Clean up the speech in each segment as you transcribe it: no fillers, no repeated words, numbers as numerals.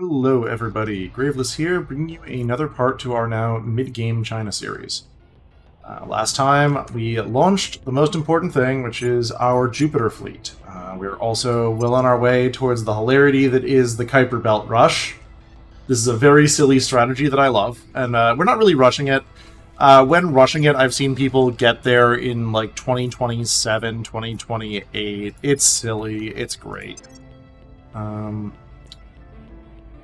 Hello everybody, Graveless here, bringing you another part to our now mid-game China series. Last time we launched the most important thing, which is our Jupiter fleet. We're also well on our way towards the hilarity that is the Kuiper Belt rush. This is a very silly strategy that I love, and we're not really rushing it. When rushing it, I've seen people get there in like 2027, 2028. It's silly, it's great.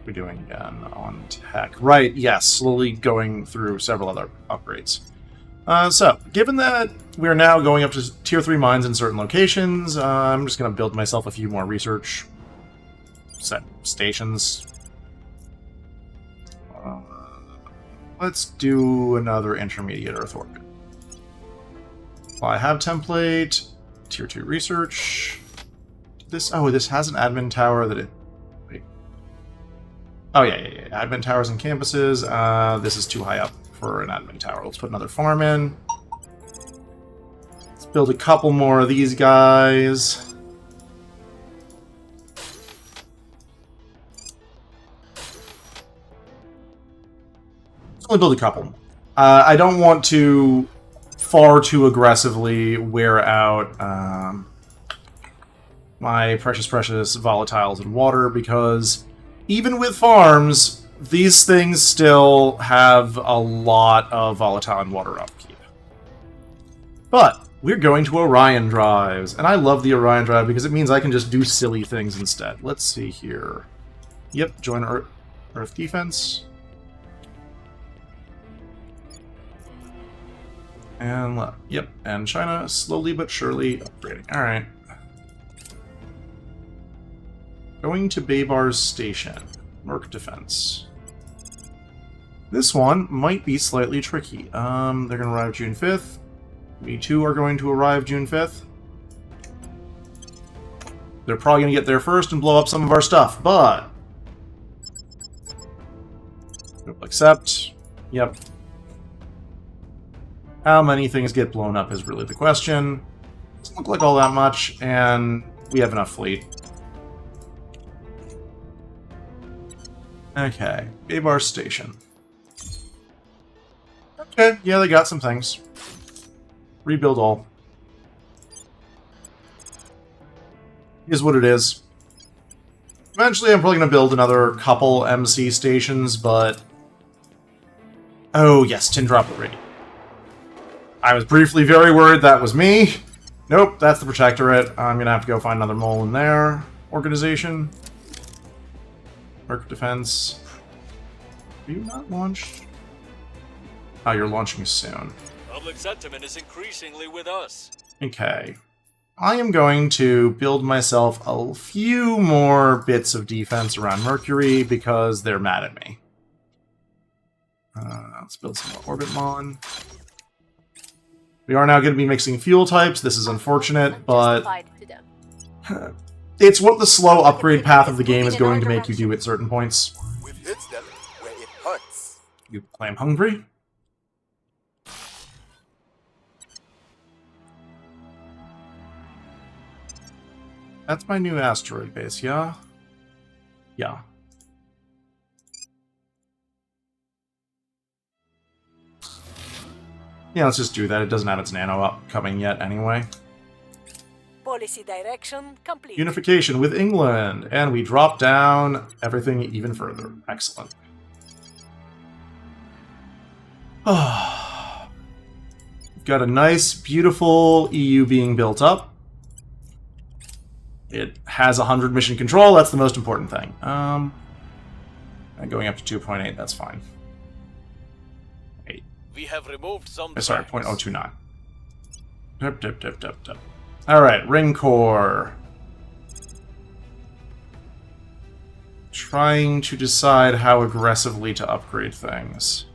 We're doing again on tech. Right, yes, slowly going through several other upgrades. So, given that we're now going up to tier 3 mines in certain locations, I'm just going to build myself a few more research stations. Let's do another intermediate Earth orbit. Well, I have template, tier 2 research. This has an admin tower that it... Oh, yeah. Admin towers and campuses. This is too high up for an admin tower. Let's put another farm in. Let's build a couple more of these guys. Let's only build a couple. I don't want to far too aggressively wear out my precious volatiles and water, because even with farms, these things still have a lot of volatile and water upkeep. But we're going to Orion drives, and I love the Orion drive because it means I can just do silly things instead. Let's see here. Yep, join Earth defense. And yep, and China slowly but surely upgrading. All right. Going to Baybar's station. Merc defense. This one might be slightly tricky. They're going to arrive June 5th. We too are going to arrive June 5th. They're probably going to get there first and blow up some of our stuff, but... We'll accept. Yep. How many things get blown up is really the question. Doesn't look like all that much, and we have enough fleet. Okay, Baybar Station. Okay, yeah, they got some things. Rebuild all. Is what it is. Eventually, I'm probably going to build another couple MC stations, but... Oh, yes, tin droplet ready. I was briefly very worried that was me. Nope, that's the Protectorate. I'm going to have to go find another mole in their organization. Merc defense. Are you not launched? Oh, you're launching soon. Public sentiment is increasingly with us. Okay. I am going to build myself a few more bits of defense around Mercury because they're mad at me. Let's build some more Orbit Mon. We are now going to be mixing fuel types. This is unfortunate, but... It's what the slow upgrade path of the game is going to make you do at certain points. We've hit them where it hurts. You claim hungry? That's my new asteroid base, yeah? Yeah. Yeah, let's just do that. It doesn't have its nano up coming yet anyway. Policy direction complete. Unification with England, and we drop down everything even further. Excellent. We've got a nice, beautiful EU being built up. It has 100 mission control. That's the most important thing. And going up to 2.8, that's fine. 8. We have removed some. Sorry, 0.029. Dip. Alright, Ring Core. Trying to decide how aggressively to upgrade things.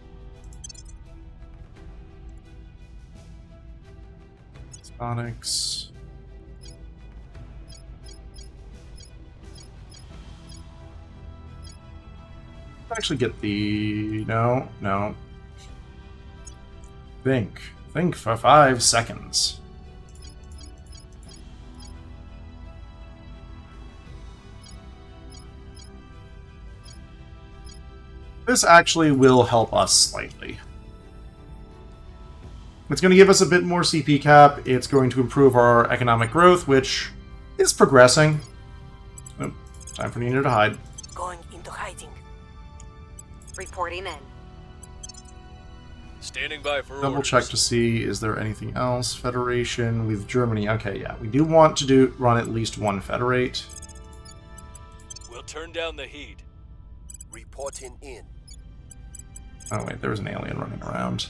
Sonics. Actually get the... No. Think for 5 seconds. This actually will help us slightly. It's going to give us a bit more CP cap. It's going to improve our economic growth, which is progressing. Oh, time for Nina to hide. Going into hiding. Reporting in. Standing by for Double orders. check to see, is there anything else? Federation with Germany. Okay, yeah. We do want to run at least one Federate. We'll turn down the heat. Reporting in. Oh wait, there was an alien running around.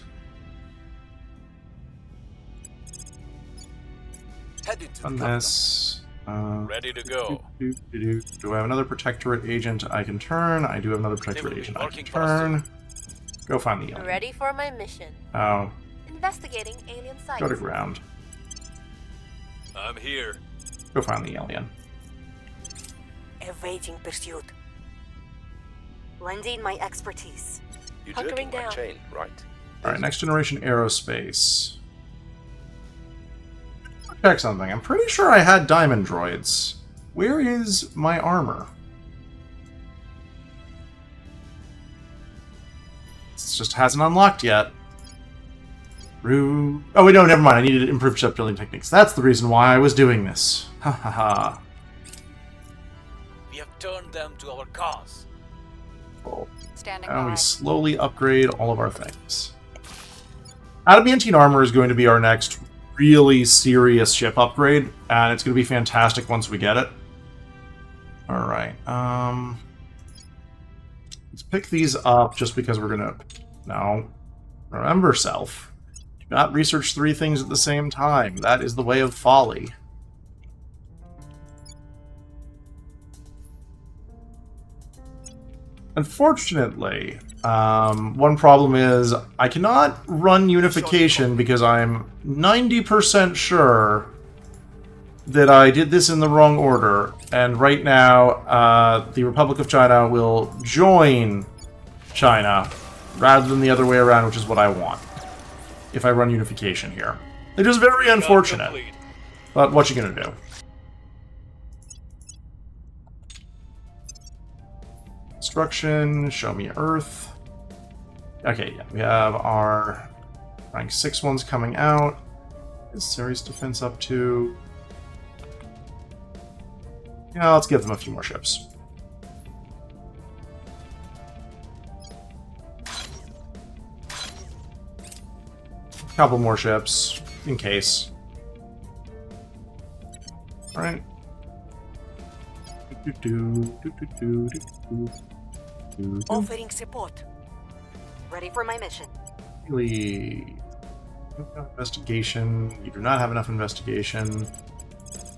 Headed to the On capital. this. Ready to go. Do I have another Protectorate agent I can turn? I do have another Protectorate will be agent I can working turn. Go find the alien. Ready for my mission. Oh, Investigating alien sites. go to ground. I'm here. Go find the alien. Evading pursuit. Lending my expertise. You're Hunkering jerking my down. chain, right? Alright, next generation aerospace. Check something. I'm pretty sure I had diamond droids. Where is my armor? This just hasn't unlocked yet. Rude. Oh, wait, no, never mind. I needed improved shipbuilding techniques. That's the reason why I was doing this. Ha ha ha. We have turned them to our cause. Cool. Standing And we by. slowly upgrade all of our things. Adamantine armor is going to be our next really serious ship upgrade, and it's going to be fantastic once we get it. Alright, let's pick these up just because we're gonna... No. Remember, self. Do not research 3 things at the same time. That is the way of folly. Unfortunately, one problem is I cannot run unification because I'm 90% sure that I did this in the wrong order, and right now the Republic of China will join China rather than the other way around, which is what I want if I run unification here. It is very unfortunate, Complete. but what you gonna do? Construction, show me Earth. Okay, yeah, we have our rank 6 ones coming out. Is Ceres defense up to? Yeah, let's give them a few more ships. Couple more ships, in case. Alright. Offering support. Ready for my mission. Really. Investigation. You do not have enough investigation.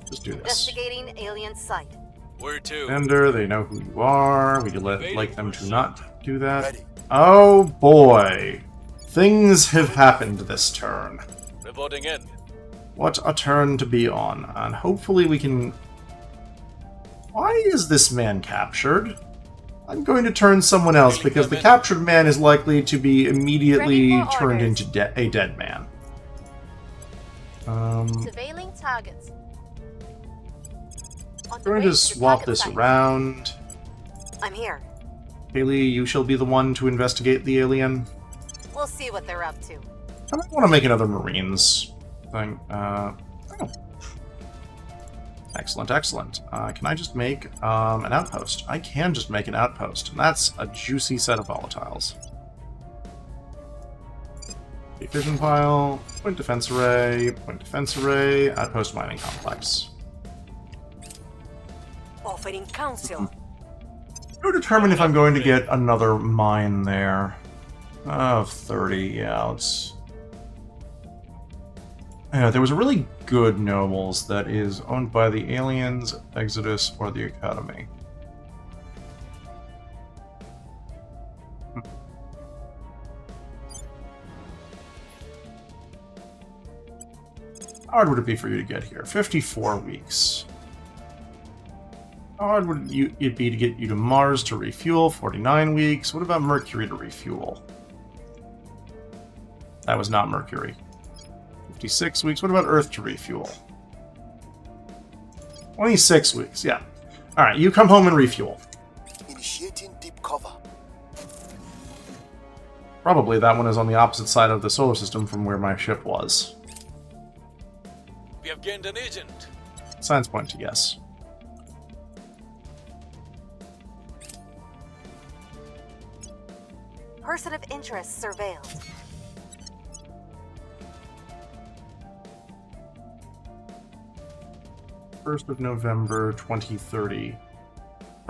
Just do this. Investigating alien site. Where to? Ender, they know who you are. Would you like them to not do that? Ready. Oh boy. Things have happened this turn. Reporting in. What a turn to be on. And hopefully we can... Why is this man captured? I'm going to turn someone else because the captured man is likely to be immediately Ready for turned orders. into a dead man. Surveilling targets. On I'm the going way to the swap target this site. around. I'm here. Haley, you shall be the one to investigate the alien. We'll see what they're up to. I might want to make another Marines thing. Oh. Excellent, excellent. Can I just make an outpost? I can just make an outpost, and that's a juicy set of volatiles. Fission pile, point defense array, outpost mining complex. Offering counsel. Go determine if I'm going to get another mine there. Oh, 30, yeah, let's... Yeah, there was a really good nobles that is owned by the Aliens, Exodus, or the Academy. How hard would it be for you to get here? 54 weeks. How hard would it be to get you to Mars to refuel? 49 weeks. What about Mercury to refuel? That was not Mercury. 56 weeks. What about Earth to refuel? 26 weeks, yeah. Alright, you come home and refuel. Initiating deep cover. Probably that one is on the opposite side of the solar system from where my ship was. We have gained an agent. Science point to yes. Person of interest surveilled. First of November 2030.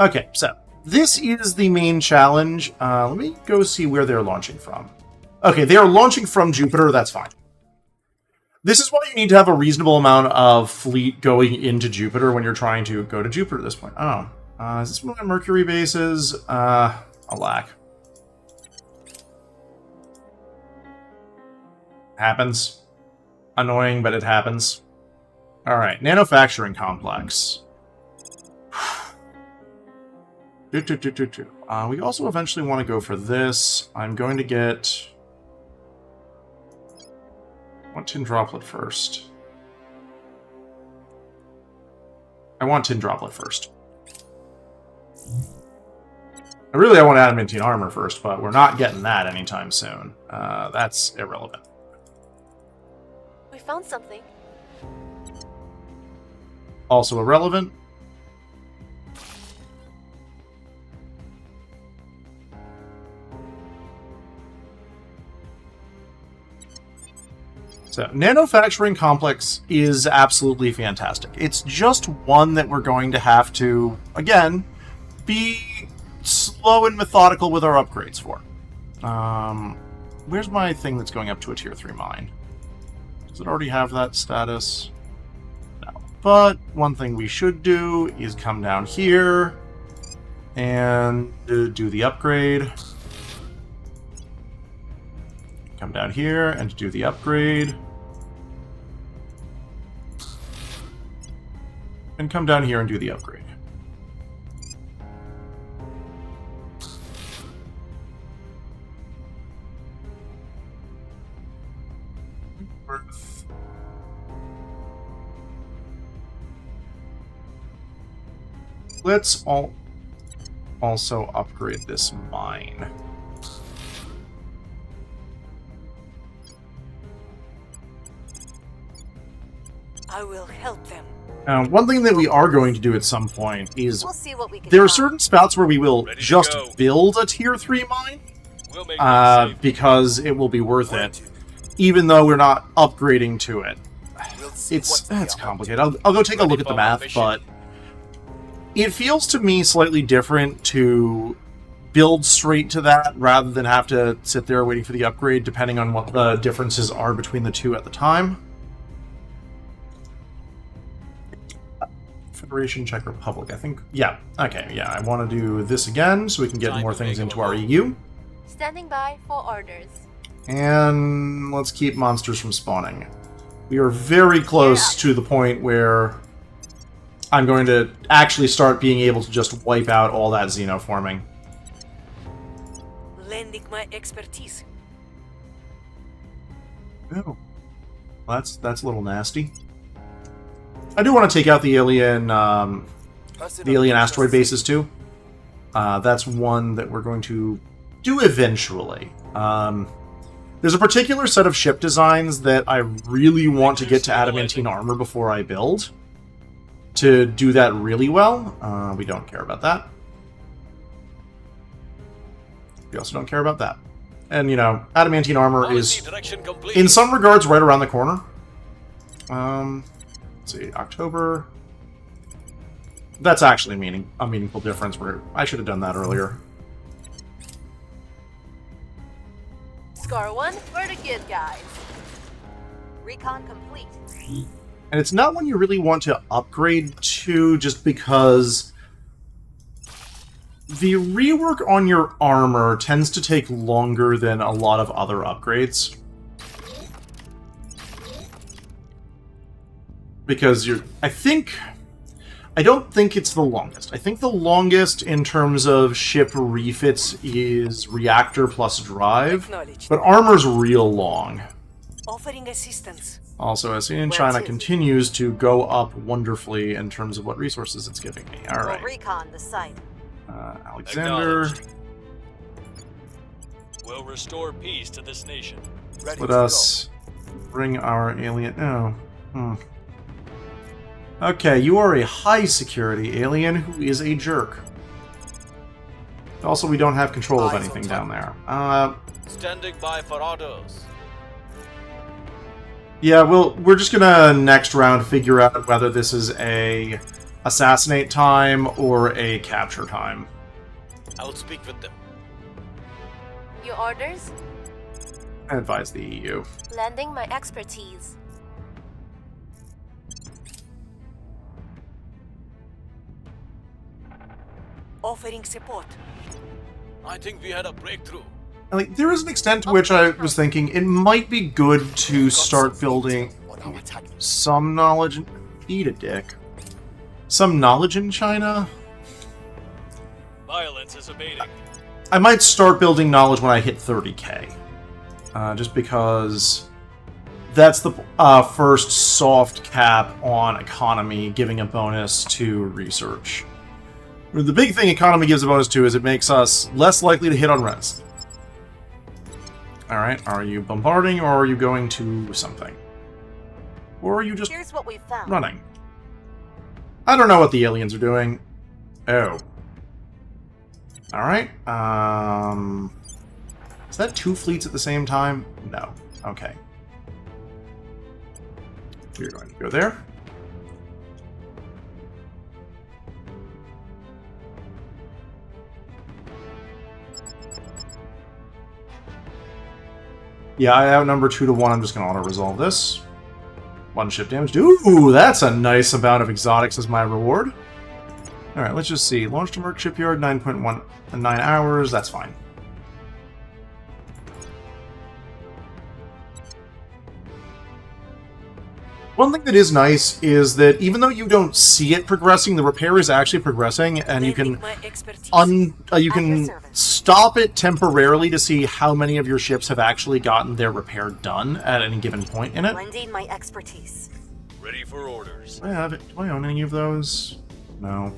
Okay, so this is the main challenge. Let me go see where they're launching from. Okay, they are launching from Jupiter. That's fine. This is why you need to have a reasonable amount of fleet going into Jupiter when you're trying to go to Jupiter at this point. Oh, is this one of my Mercury bases? Alack. Happens. Annoying, but it happens. Alright, manufacturing complex. We also eventually want to go for this. I'm going to get... I want Tin Droplet first. I want Tin Droplet first. Really, I want Adamantine Armor first, but we're not getting that anytime soon. That's irrelevant. We found something. Also irrelevant. So, manufacturing complex is absolutely fantastic. It's just one that we're going to have to, again, be slow and methodical with our upgrades for. Where's my thing that's going up to a tier 3 mine? Does it already have that status? No. But one thing we should do is come down here and do the upgrade. Come down here and do the upgrade. And come down here and do the upgrade. Let's also upgrade this mine. I will help them. One thing that we are going to do at some point is We'll see what we can there are find. certain spouts where we will Ready to just go. build a tier 3 mine We'll make them safe. because it will be worth Where it, to? even though we're not upgrading to it. We'll see It's what we are complicated. I'll go take a Ready look at the for math, ambition. but it feels to me slightly different to build straight to that rather than have to sit there waiting for the upgrade, depending on what the differences are between the two at the time. Federation, Czech Republic, I think. Yeah, okay, yeah. I want to do this again so we can get Time more to things make into a our move. EU. Standing by for orders. And let's keep monsters from spawning. We are very close to the point where I'm going to actually start being able to just wipe out all that xenoforming. Lending my expertise. Oh, that's a little nasty. I do want to take out the alien asteroid bases too. That's one that we're going to do eventually. There's a particular set of ship designs that I really want to get to adamantine armor before I build. To do that really well. We don't care about that. We also don't care about that. And, you know, adamantine armor Policy is, direction complete. in some regards, right around the corner. Let's see, October. That's actually a meaningful difference. Where I should have done that earlier. Scar 1 for the good guys. Recon complete. And it's not one you really want to upgrade to, just because the rework on your armor tends to take longer than a lot of other upgrades. Because I don't think it's the longest. I think the longest in terms of ship refits is reactor plus drive, Acknowledged. but armor's real long. Offering assistance. Also, as in Where China to? continues to go up wonderfully in terms of what resources it's giving me. Alright. We'll recon the site. Alexander. Acknowledged. will restore peace to this nation. Ready Let to us bring our alien... Oh. Okay, you are a high security alien who is a jerk. Also, we don't have control of Eyes on anything target. down there. Standing by for orders. Yeah, we're just gonna next round figure out whether this is a assassinate time or a capture time. I'll speak with them. Your orders? I advise the EU. Lending my expertise. Offering support. I think we had a breakthrough. Like, there is an extent to which I was thinking it might be good to start building on our attack. some knowledge. Eat a dick. Some knowledge in China. Violence is abating. I might start building knowledge when I hit 30k. Just because that's the first soft cap on economy, giving a bonus to research. The big thing economy gives a bonus to is it makes us less likely to hit on res. Alright, are you bombarding or are you going to something? Or are you just Here's what we found. running? I don't know what the aliens are doing. Oh. Alright, is that 2 fleets at the same time? No. Okay. We're going to go there. Yeah, I outnumber 2 to 1. I'm just going to auto-resolve this. 1 ship damaged. Ooh, that's a nice amount of exotics as my reward. Alright, let's just see. Launch to Merc Shipyard, 9.1 in 9 hours. That's fine. One thing that is nice is that even though you don't see it progressing, the repair is actually progressing, and you can Lending my expertise. you can stop it temporarily to see how many of your ships have actually gotten their repair done at any given point in it. Lending my expertise. Ready for orders. Do I own any of those? No.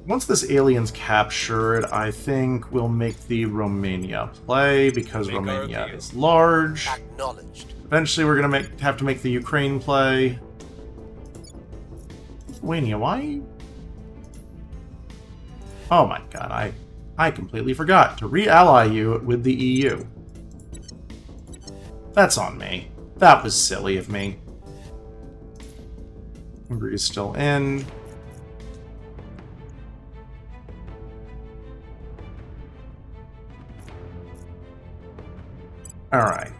Once this alien's captured, I think we'll make the Romania play, because Make our Romania appeal. is large. Acknowledged. Eventually we're gonna have to make the Ukraine play. Lithuania, why? Oh my god, I completely forgot to re-ally you with the EU. That's on me. That was silly of me. Hungary's still in. Alright.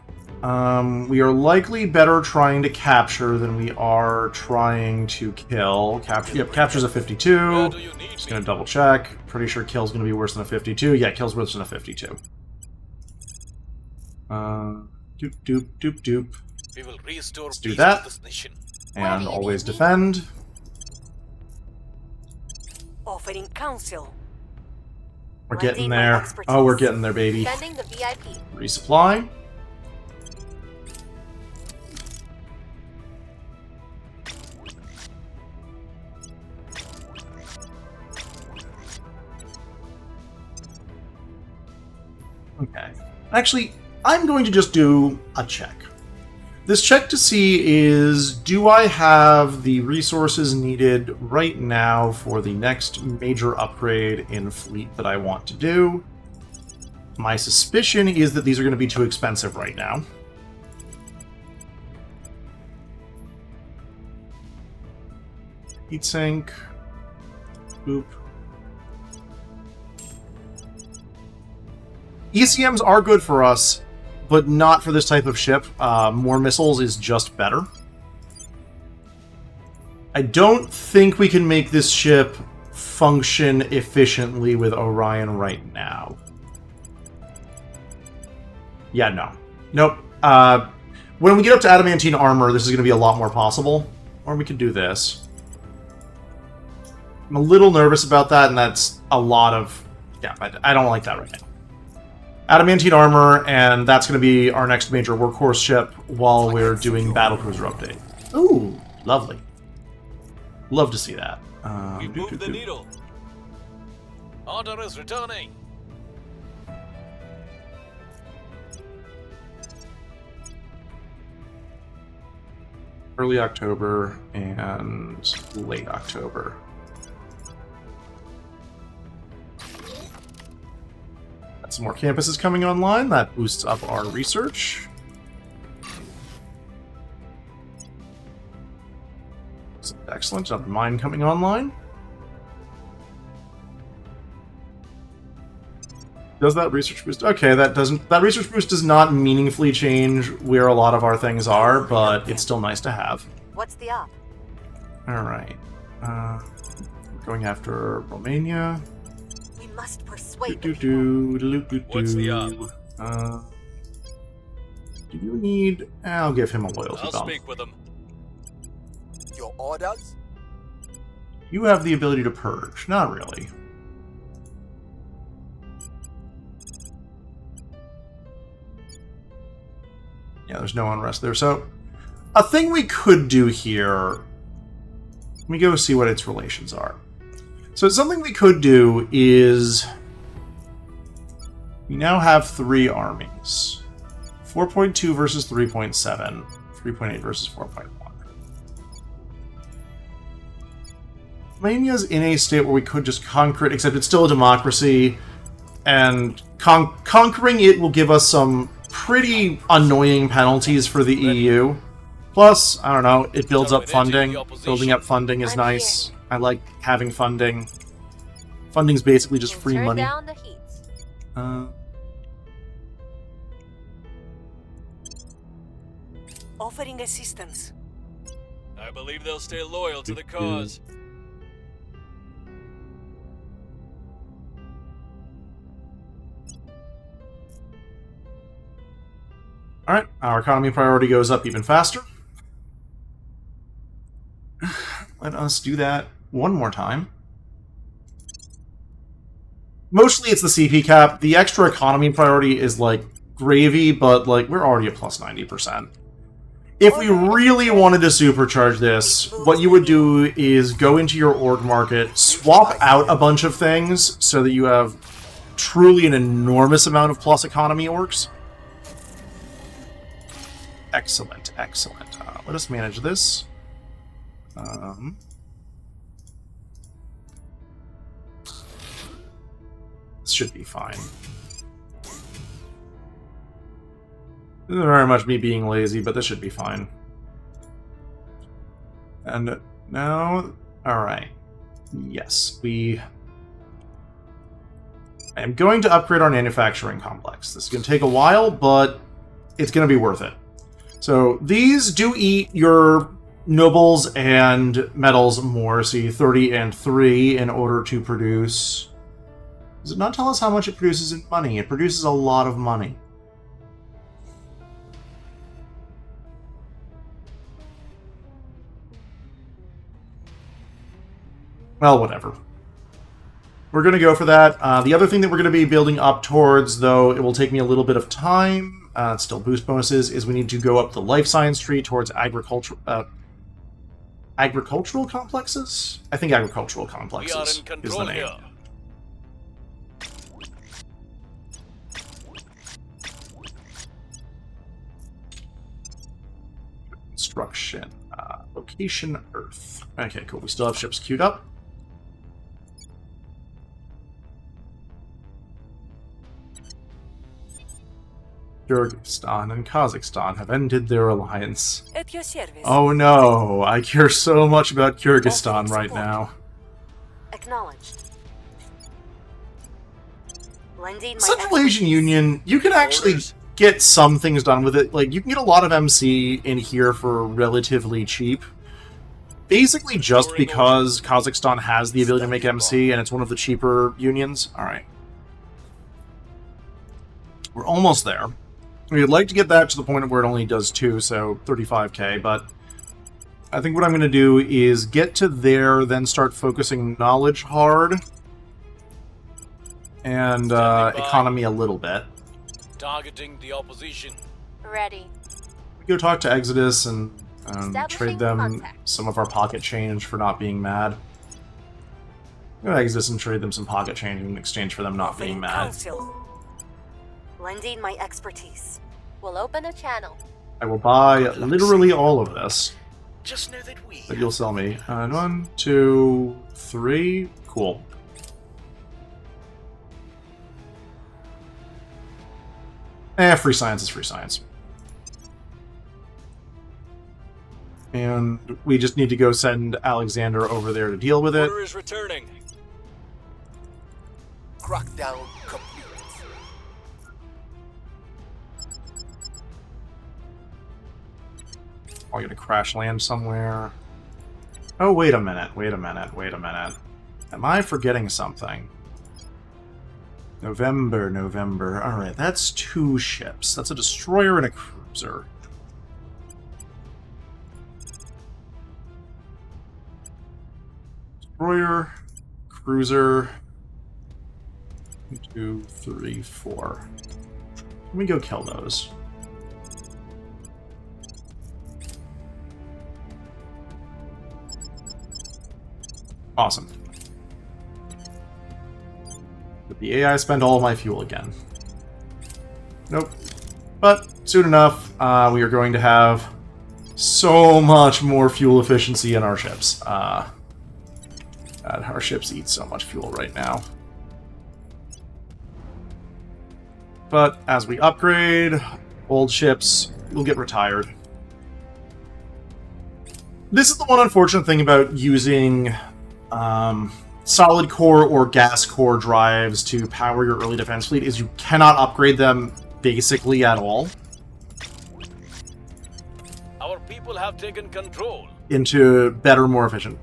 We are likely better trying to capture than we are trying to kill. Yep, capture's a 52. Where do you need Just me? gonna double check. Pretty sure kill's gonna be worse than a 52. Yeah, kill's worse than a 52. Doop, doop, doop, doop. We will restore Let's do peace that. to this nation. And you always need me? defend. Offering counsel. We're Lending getting my there. expertise. Oh, we're getting there, baby. Sending the VIP. Resupply. Okay. Actually, I'm going to just do a check. This check to see is, do I have the resources needed right now for the next major upgrade in fleet that I want to do? My suspicion is that these are going to be too expensive right now. Heatsink. Boop. ECMs are good for us, but not for this type of ship. More missiles is just better. I don't think we can make this ship function efficiently with Orion right now. Yeah, no. Nope. When we get up to adamantine armor, this is going to be a lot more possible. Or we could do this. I'm a little nervous about that, and that's a lot of... Yeah, I don't like that right now. Adamantine armor, and that's going to be our next major workhorse ship while we're doing battlecruiser update. Ooh, lovely. Love to see that. We moved the needle. Order is returning. early October and late October. Got some more campuses coming online. That boosts up our research. Excellent. Another mine coming online. Does that research boost? Okay, that doesn't. That research boost does not meaningfully change where a lot of our things are, but it's still nice to have. What's the op? All right. Going after Romania. We must persuade Do the do people. do do do. What's the op? Do you need? I'll give him a loyalty I'll bump. speak with them. Your orders? You have the ability to purge. Not really. Yeah, there's no unrest there. So, a thing we could do here... Let me go see what its relations are. So, something we could do is... We now have 3 armies. 4.2 versus 3.7. 3.8 versus 4.1. Romania's in a state where we could just conquer it, except it's still a democracy, and conquering it will give us some pretty annoying penalties for the EU. Plus, I don't know, it builds up funding. Building up funding is nice. I like having funding. Funding's basically just free Turn money. down the heat. Offering assistance. I believe they'll stay loyal to the cause. Alright, our economy priority goes up even faster. Let us do that one more time. Mostly it's the CP cap. The extra economy priority is like gravy, but like we're already at plus 90%. If we really wanted to supercharge this, what you would do is go into your org market, swap out a bunch of things so that you have truly an enormous amount of plus economy orgs. Excellent, excellent. Let us manage this. This should be fine. This isn't very much me being lazy, but this should be fine. And now, alright. Yes, I am going to upgrade our manufacturing complex. This is going to take a while, but it's going to be worth it. So these do eat your nobles and metals more. See, 30 and 3 in order to produce... Does it not tell us how much it produces in money? It produces a lot of money. Well, whatever. We're going to go for that. The other thing that we're going to be building up towards, though it will take me a little bit of time, still boost bonuses, is we need to go up the life science tree towards agricultural complexes? I think agricultural We are complexes in is the control name. here. Construction. Location Earth. Okay, cool. We still have ships queued up. Kyrgyzstan and Kazakhstan have ended their alliance. At your service. Oh no, I care so much about Kyrgyzstan right now. Acknowledged. Lending my Central Asian expertise. Union, you can actually Orders. get some things done with it. Like, you can get a lot of MC in here for relatively cheap. Basically just because Kazakhstan has the ability to make MC, and it's one of the cheaper unions. Alright. We're almost there. We'd like to get that to the point where it only does 2, so 35k, but I think what I'm going to do is get to there, then start focusing knowledge hard, and economy a little bit. Targeting the opposition. Ready. We go talk to Exodus and Establishing trade them contact. some of our pocket change for not being mad. Go to Exodus and trade them some pocket change in exchange for them not being Offering mad. counsel. Lending my expertise. We'll open a channel. I will buy literally all of this. Just know that we. But you'll sell me. 1, 2, 3. Cool. Free science is free science. And we just need to go send Alexander over there to deal with it. Order is returning. Crackdown complete. I'm gonna crash land somewhere. Oh, wait a minute. Am I forgetting something? November. Alright, that's 2 ships. That's a destroyer and a cruiser. Destroyer, cruiser. 1, 2, 3, 4. Let me go kill those. Awesome. Did the AI spend all of my fuel again? Nope. But soon enough, we are going to have so much more fuel efficiency in our ships. God, our ships eat so much fuel right now. But as we upgrade, old ships will get retired. This is the one unfortunate thing about using solid core or gas core drives to power your early defense fleet, is you cannot upgrade them basically at all Our people have taken control. into better, more efficient.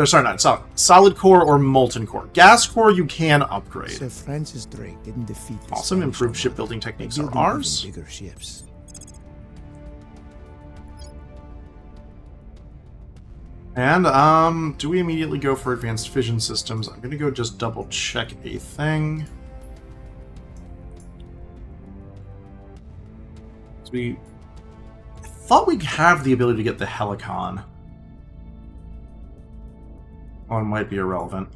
Sorry, not solid core or molten core. Gas core you can upgrade. Sir Francis Drake didn't defeat the Awesome, Spanish improved Armada shipbuilding techniques by are building ours. even bigger ships. And, do we immediately go for advanced fission systems? I'm gonna go just double check a thing. So I thought we'd have the ability to get the Helicon. Oh, it might be irrelevant.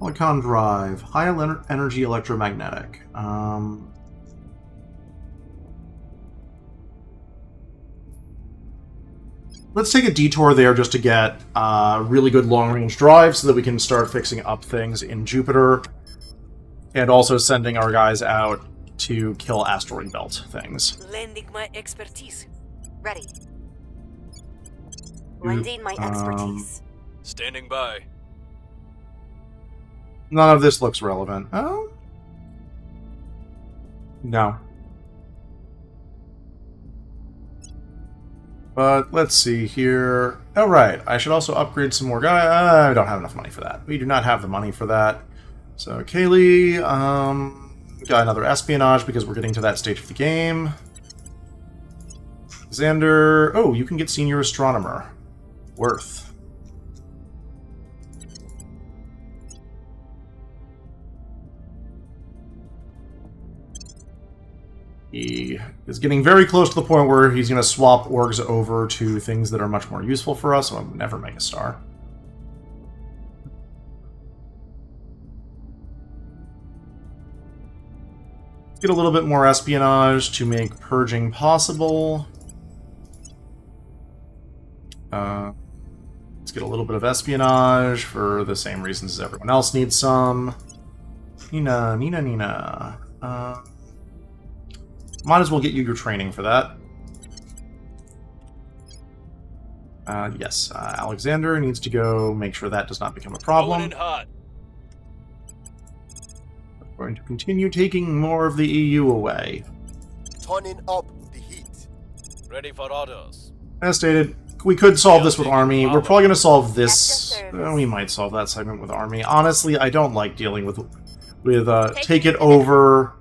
Helicon drive. High energy electromagnetic. Let's take a detour there just to get really good long-range drive so that we can start fixing up things in Jupiter. And also sending our guys out to kill asteroid belt things. Lending my expertise. Ready. Lending my expertise. Standing by. None of this looks relevant. Oh? No. But let's see here. Oh, right. I should also upgrade some more guys. I don't have enough money for that. We do not have the money for that. So, Kaylee, got another espionage because we're getting to that stage of the game. Xander, oh, you can get senior astronomer. Worth. He is getting very close to the point where he's going to swap orgs over to things that are much more useful for us, so I'll never make a star. Let's get a little bit more espionage to make purging possible. Let's get a little bit of espionage for the same reasons as everyone else needs some. Nina. Might as well get you your training for that. Yes, Alexander needs to go make sure that does not become a problem. Going in hot. We're going to continue taking more of the EU away. Turning up the heat. Ready for orders. As stated, we could solve this with Army. We're probably going to solve this... At your service. we might solve that segment with Army. Honestly, I don't like dealing with take it over...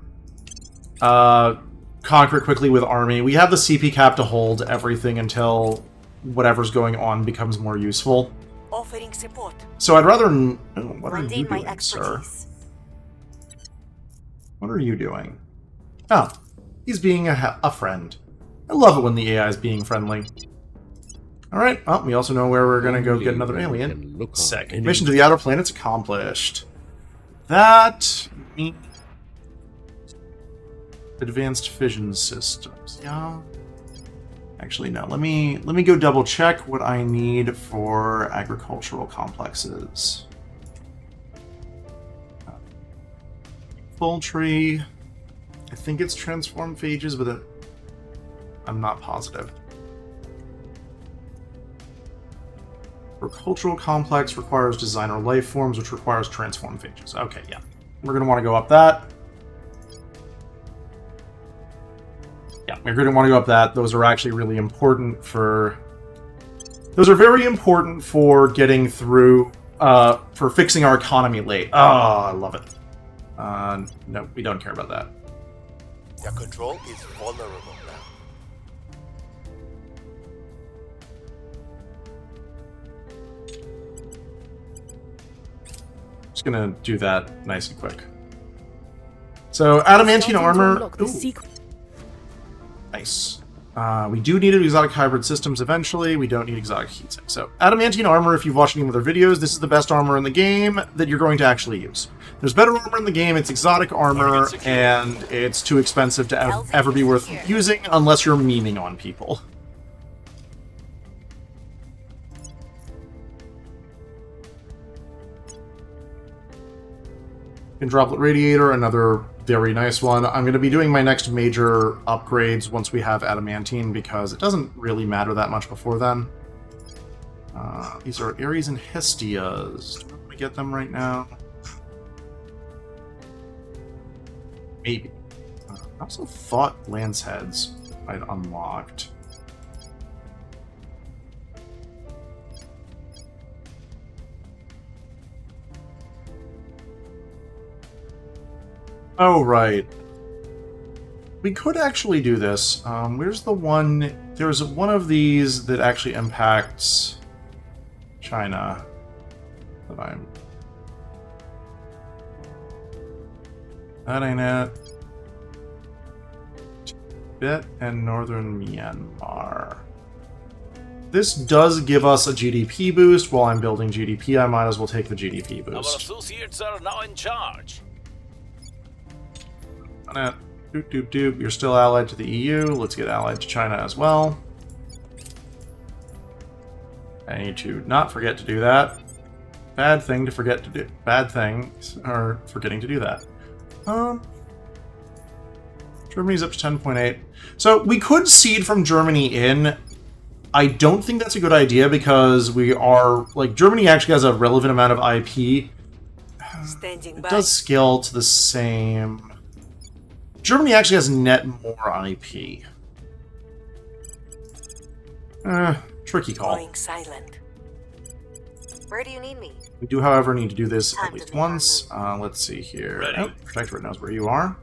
conquer it quickly with Army. We have the CP cap to hold everything until whatever's going on becomes more useful. Offering support. So I'd rather... what are you Lending my doing, sir? expertise. What are you doing? Oh, he's being a friend. I love it when the AI is being friendly. Alright, well, we also know where we're going to go get another alien. Sick. Mission to the outer planets accomplished. That means... advanced fission systems. Yeah. Actually, no. Let me go double check what I need for agricultural complexes. Poultry. I think it's transform phages, but I'm not positive. Agricultural complex requires designer life forms, which requires transform phages. Okay, yeah. We're going to want to go up that. Yeah, we're going to want to go up that. Those are actually really important for... Those are very important for getting through, for fixing our economy late. Oh, I love it. No, we don't care about that. Their control is vulnerable now. Just going to do that nice and quick. So, adamantine armor... Ooh. Nice. We do need exotic hybrid systems eventually. We don't need exotic heat sinks. So, adamantine armor, if you've watched any of other videos, this is the best armor in the game that you're going to actually use. There's better armor in the game, it's exotic armor, and it's too expensive to ever be worth using unless you're memeing on people. And droplet radiator, another very nice one. I'm going to be doing my next major upgrades once we have adamantine because it doesn't really matter that much before then. These are Ares and Hestias. Do I want to get them right now? Maybe. I also thought Lance Heads I'd unlocked. Oh, right. We could actually do this. Where's the one... There's one of these that actually impacts China that I'm... That ain't it. Tibet and northern Myanmar. This does give us a GDP boost. While I'm building GDP, I might as well take the GDP boost. Our associates are now in charge. Doop, doop, doop. You're still allied to the EU. Let's get allied to China as well. I need to not forget to do that. Bad thing to forget to do. Bad thing, or forgetting to do that. Germany's up to 10.8. So we could seed from Germany in. I don't think that's a good idea because we are, like, Germany actually has a relevant amount of IP. Standing by. It does scale to the same. Germany actually has net more IP. Tricky call. Going silent. Where do you need me? We do, however, need to do this Time at to least make our once. Let's see here. Ready. Oh, Protectorate knows where you are.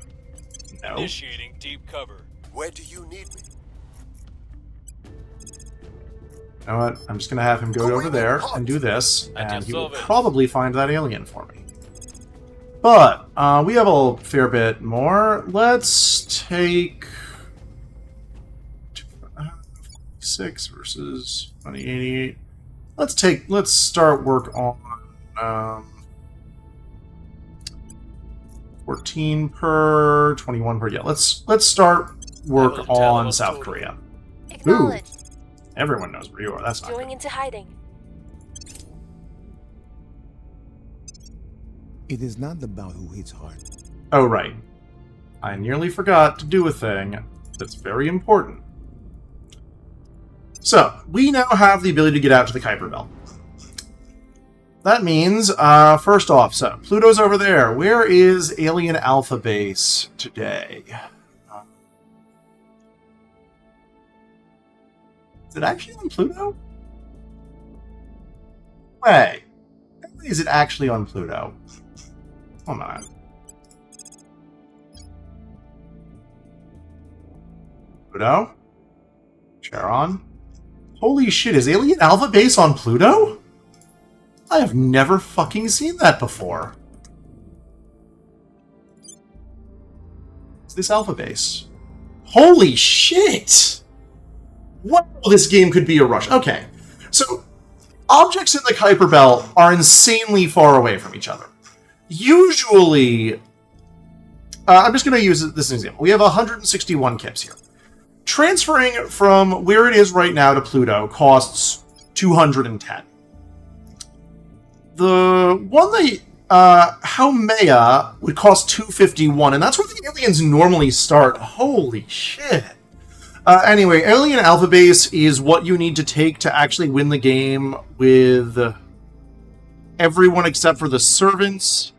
No. Initiating deep cover. Where do you need me? You know what? I'm just going to have him go over there and do this, I can and he will solve it. probably find that alien for me. But, we have a fair bit more. Let's take... 6 versus 2088. Let's start work on 14 per, 21 per. Yeah, let's start work on South Korea. Acknowledge. Everyone knows where you are. That's not Going good. into hiding. It is not about who hits hard. Oh, right. I nearly forgot to do a thing that's very important. So, we now have the ability to get out to the Kuiper Belt. That means, first off, so, Pluto's over there. Where is Alien Alpha Base today? Is it actually on Pluto? Wait. Is it actually on Pluto? Hold on. Pluto? Charon? Holy shit, is Alien Alpha Base on Pluto? I have never fucking seen that before. Is this Alpha Base? Holy shit! Wow, this game could be a rush. Okay, so objects in the Kuiper Belt are insanely far away from each other. Usually, I'm just going to use this as an example. We have 161 kips here. transferring from where it is right now to Pluto costs 210. The one that Haumea would cost 251, and that's where the aliens normally start. Holy shit. Anyway, Alien Alpha Base is what you need to take to actually win the game with everyone except for the Servants,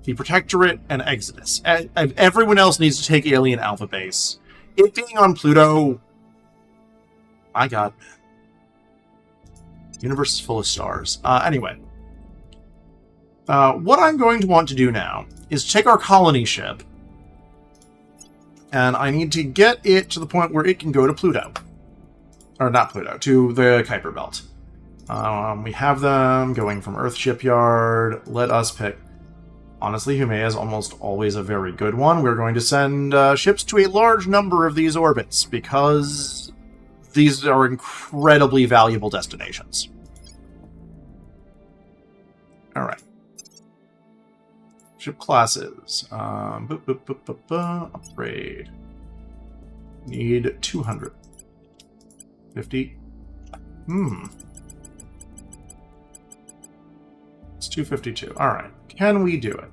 the Protectorate, and Exodus. Everyone else needs to take Alien Alpha Base. It being on Pluto... My god. Universe is full of stars. Anyway. What I'm going to want to do now is take our colony ship, and I need to get it to the point where it can go to Pluto. Or not Pluto, to the Kuiper Belt. We have them going from Earth Shipyard. Let us pick. Honestly, Haumea is almost always a very good one. We're going to send ships to a large number of these orbits, because these are incredibly valuable destinations. Alright. Ship classes. Upgrade. Need 200. 50. It's 252. Alright. Can we do it?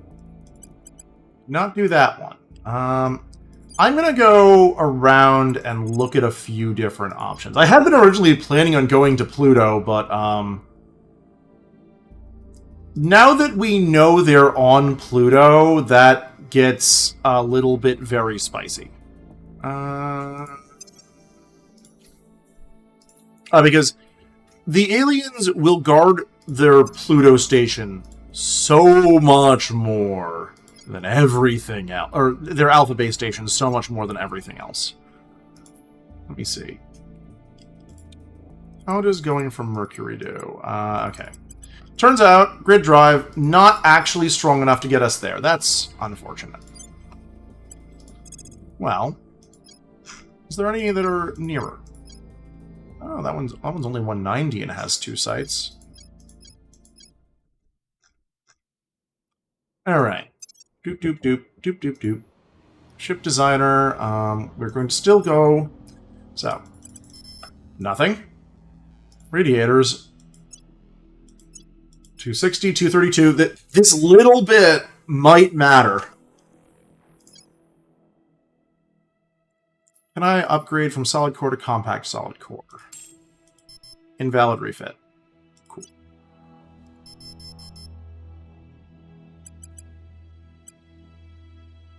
Not do that one. I'm going to go around and look at a few different options. I had been originally planning on going to Pluto, but now that we know they're on Pluto, that gets a little bit very spicy. Because the aliens will guard their Pluto station so much more than everything else. Or their Alpha Base station so much more than everything else. Let me see. How does going from Mercury do? Okay. Turns out, grid drive, not actually strong enough to get us there. That's unfortunate. Well, is there any that are nearer? Oh, that one's only 190 and has 2 sites. Alright. Doop, doop, doop, doop, doop, doop. Ship designer, we're going to still go... So, nothing. Radiators. 260, 232. This little bit might matter. Can I upgrade from solid core to compact solid core? Invalid refit. Cool.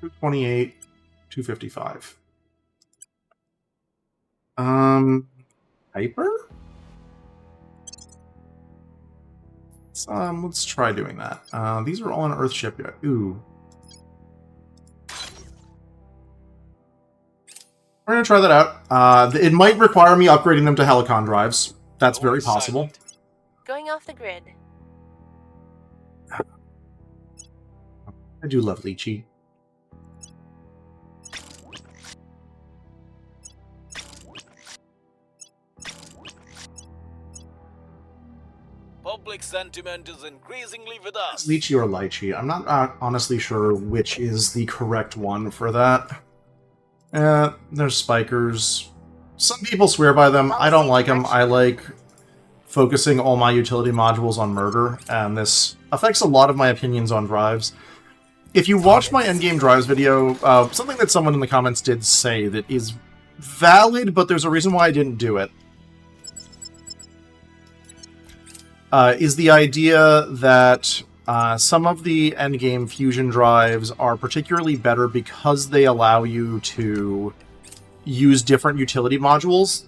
$228, $255. Hyper? Let's try doing that. These are all on Earth Shipyard. Ooh. We're going to try that out. It might require me upgrading them to Helicon drives. That's very possible. Going off the grid. I do love lychee. Public sentiment is increasingly with us. Lychee or lychee. I'm not honestly sure which is the correct one for that. There's spikers. Some people swear by them. I don't like them. I like focusing all my utility modules on murder, and this affects a lot of my opinions on drives. If you watch my endgame drives video, something that someone in the comments did say that is valid, but there's a reason why I didn't do it, is the idea that some of the endgame fusion drives are particularly better because they allow you to use different utility modules,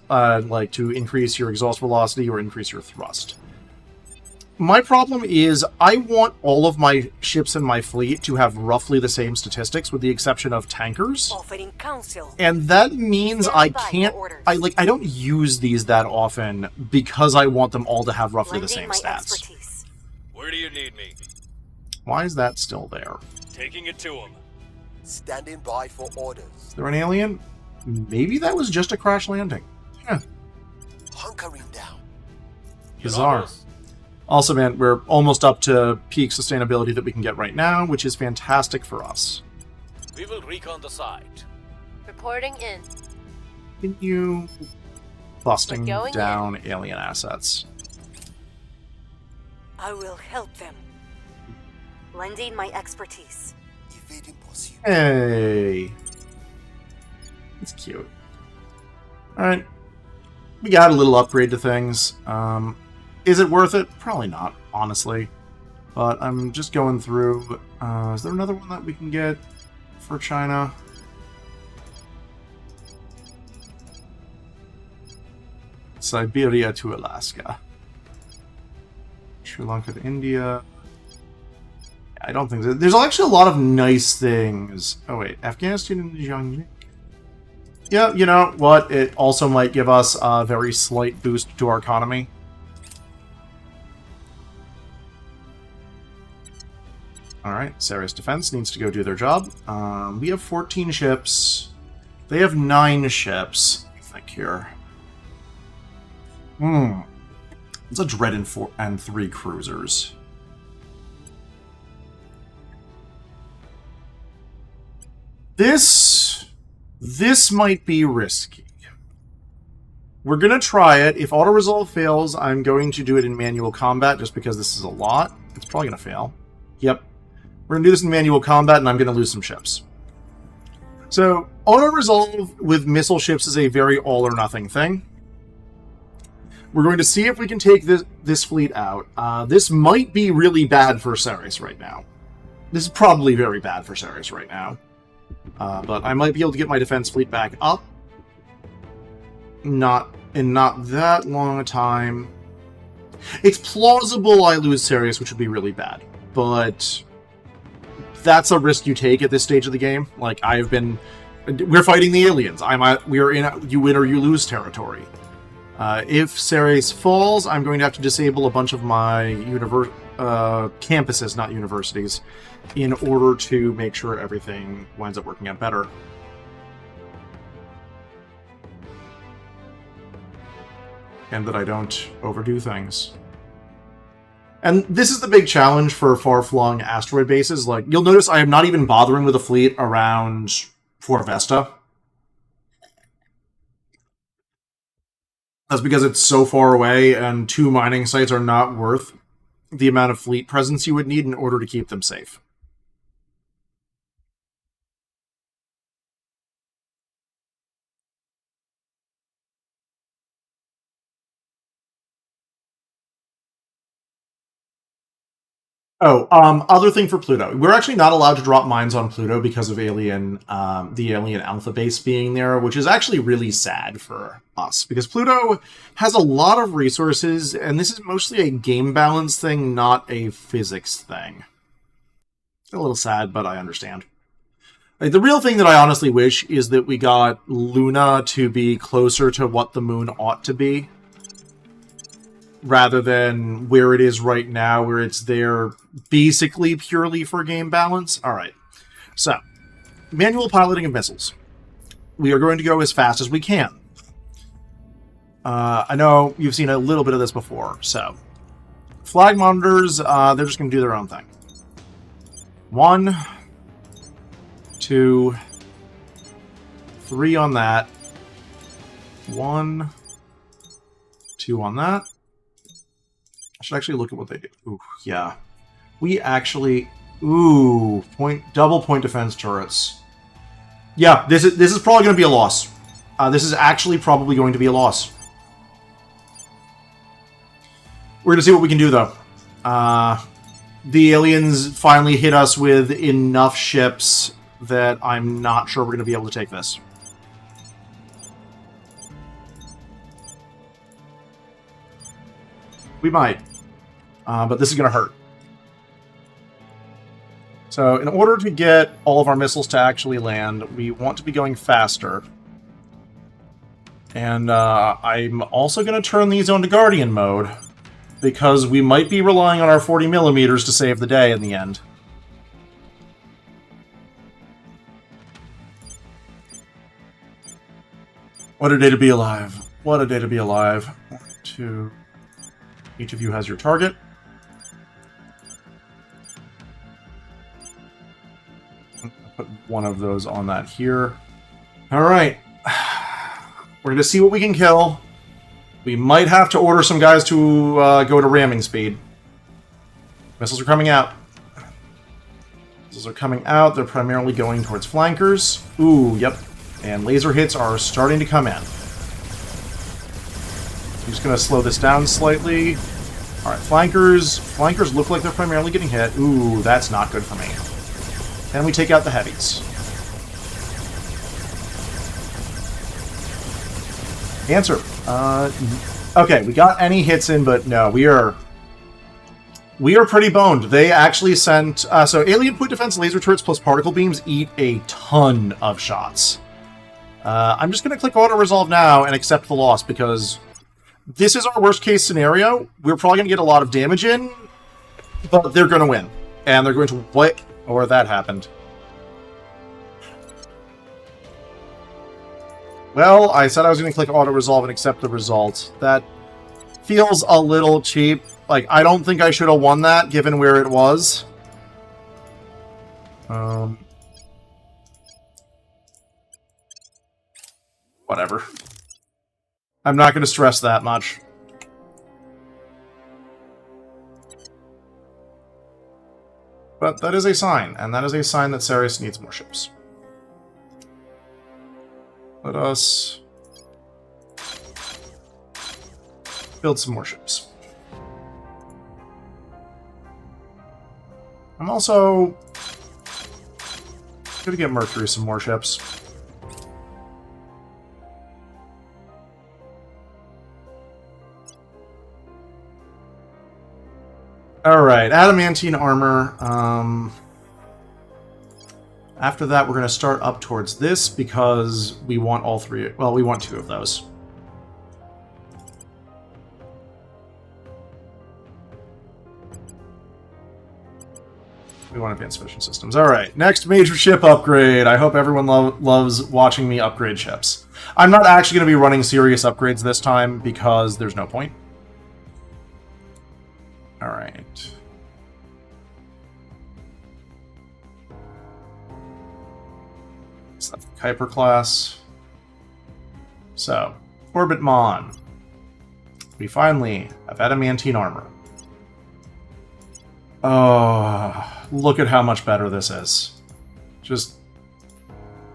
like to increase your exhaust velocity or increase your thrust. My problem is I want all of my ships in my fleet to have roughly the same statistics, with the exception of tankers. Offering counsel. And that means I can't... I don't use these that often because I want them all to have roughly the same stats. Expertise. Where do you need me? Why is that still there? Taking it to him. Standing by for orders. Is there an alien? Maybe that was just a crash landing. Yeah. Hunkering down. Bizarre. Also, man, we're almost up to peak sustainability that we can get right now, which is fantastic for us. We will recon the site. Reporting in. continue busting We're going down alien assets. I will help them. Lending my expertise. Evading pursuit. Hey! It's cute. Alright. We got a little upgrade to things. Is it worth it? Probably not, honestly. But I'm just going through... is there another one that we can get for China? Siberia to Alaska. Sri Lanka to India. I don't think... There's actually a lot of nice things. Oh wait, Afghanistan and Jiangxi. Yeah, you know what? It also might give us a very slight boost to our economy. Alright, Sarah's defense needs to go do their job. We have 14 ships. They have 9 ships, I think, here. It's a Dread and 3 cruisers. This might be risky. We're going to try it. If auto-resolve fails, I'm going to do it in manual combat, just because this is a lot. It's probably going to fail. Yep. We're going to do this in manual combat, and I'm going to lose some ships. So, auto-resolve with missile ships is a very all-or-nothing thing. We're going to see if we can take this fleet out. This might be really bad for Ceres right now. This is probably very bad for Ceres right now. But I might be able to get my defense fleet back up. Not that long a time. It's plausible I lose Ceres, which would be really bad. But that's a risk you take at this stage of the game. Like, we're fighting the aliens. We're in you win or you lose territory. If Ceres falls, I'm going to have to disable a bunch of my campuses, not universities, in order to make sure everything winds up working out better. And that I don't overdo things. And this is the big challenge for far-flung asteroid bases. Like, you'll notice I am not even bothering with a fleet around Fort Vesta. That's because it's so far away, and 2 mining sites are not worth the amount of fleet presence you would need in order to keep them safe. Oh, other thing for Pluto. We're actually not allowed to drop mines on Pluto because of the alien alpha base being there, which is actually really sad for us, because Pluto has a lot of resources, and this is mostly a game balance thing, not a physics thing. A little sad, but I understand. Like, the real thing that I honestly wish is that we got Luna to be closer to what the moon ought to be, rather than where it is right now, where it's there basically purely for game balance. Alright, so, manual piloting of missiles. We are going to go as fast as we can. I know you've seen a little bit of this before, so. Flag monitors, they're just going to do their own thing. 1, 2, 3 on that. 1, 2 on that. I should actually look at what they do. Ooh, yeah. We actually... Ooh, double point defense turrets. Yeah, this is probably going to be a loss. This is actually probably going to be a loss. We're going to see what we can do, though. The aliens finally hit us with enough ships that I'm not sure we're going to be able to take this. We might. But this is going to hurt. So, in order to get all of our missiles to actually land, we want to be going faster. And I'm also going to turn these on to Guardian mode, because we might be relying on our 40mm to save the day in the end. What a day to be alive. What a day to be alive. 1, 2... Each of you has your target. I'll put one of those on that here. Alright. We're going to see what we can kill. We might have to order some guys to go to ramming speed. Missiles are coming out. Missiles are coming out. They're primarily going towards flankers. Ooh, yep. And laser hits are starting to come in. I'm just going to slow this down slightly. Alright, flankers. Flankers look like they're primarily getting hit. Ooh, that's not good for me. Can we take out the heavies? Answer. Okay, we got any hits in, but no, we are pretty boned. They actually sent... so alien point defense laser turrets plus particle beams eat a ton of shots. I'm just going to click auto-resolve now and accept the loss, because this is our worst-case scenario. We're probably going to get a lot of damage in, but they're going to win. And they're going to... What? Or that happened. Well, I said I was going to click auto-resolve and accept the result. That feels a little cheap. Like, I don't think I should have won that, given where it was. Whatever. I'm not going to stress that much. But that is a sign, and that is a sign that Ceres needs more ships. Let us build some more ships. I'm also going to get Mercury some more ships. Alright, adamantine armor. After that, we're going to start up towards this because we want all three. Well, we want two of those. We want advanced vision systems. Alright, next major ship upgrade. I hope everyone loves watching me upgrade ships. I'm not actually going to be running serious upgrades this time because there's no point. Alright. That's the Kuiper class. So, Orbit Mon. We finally have adamantine armor. Oh, look at how much better this is. Just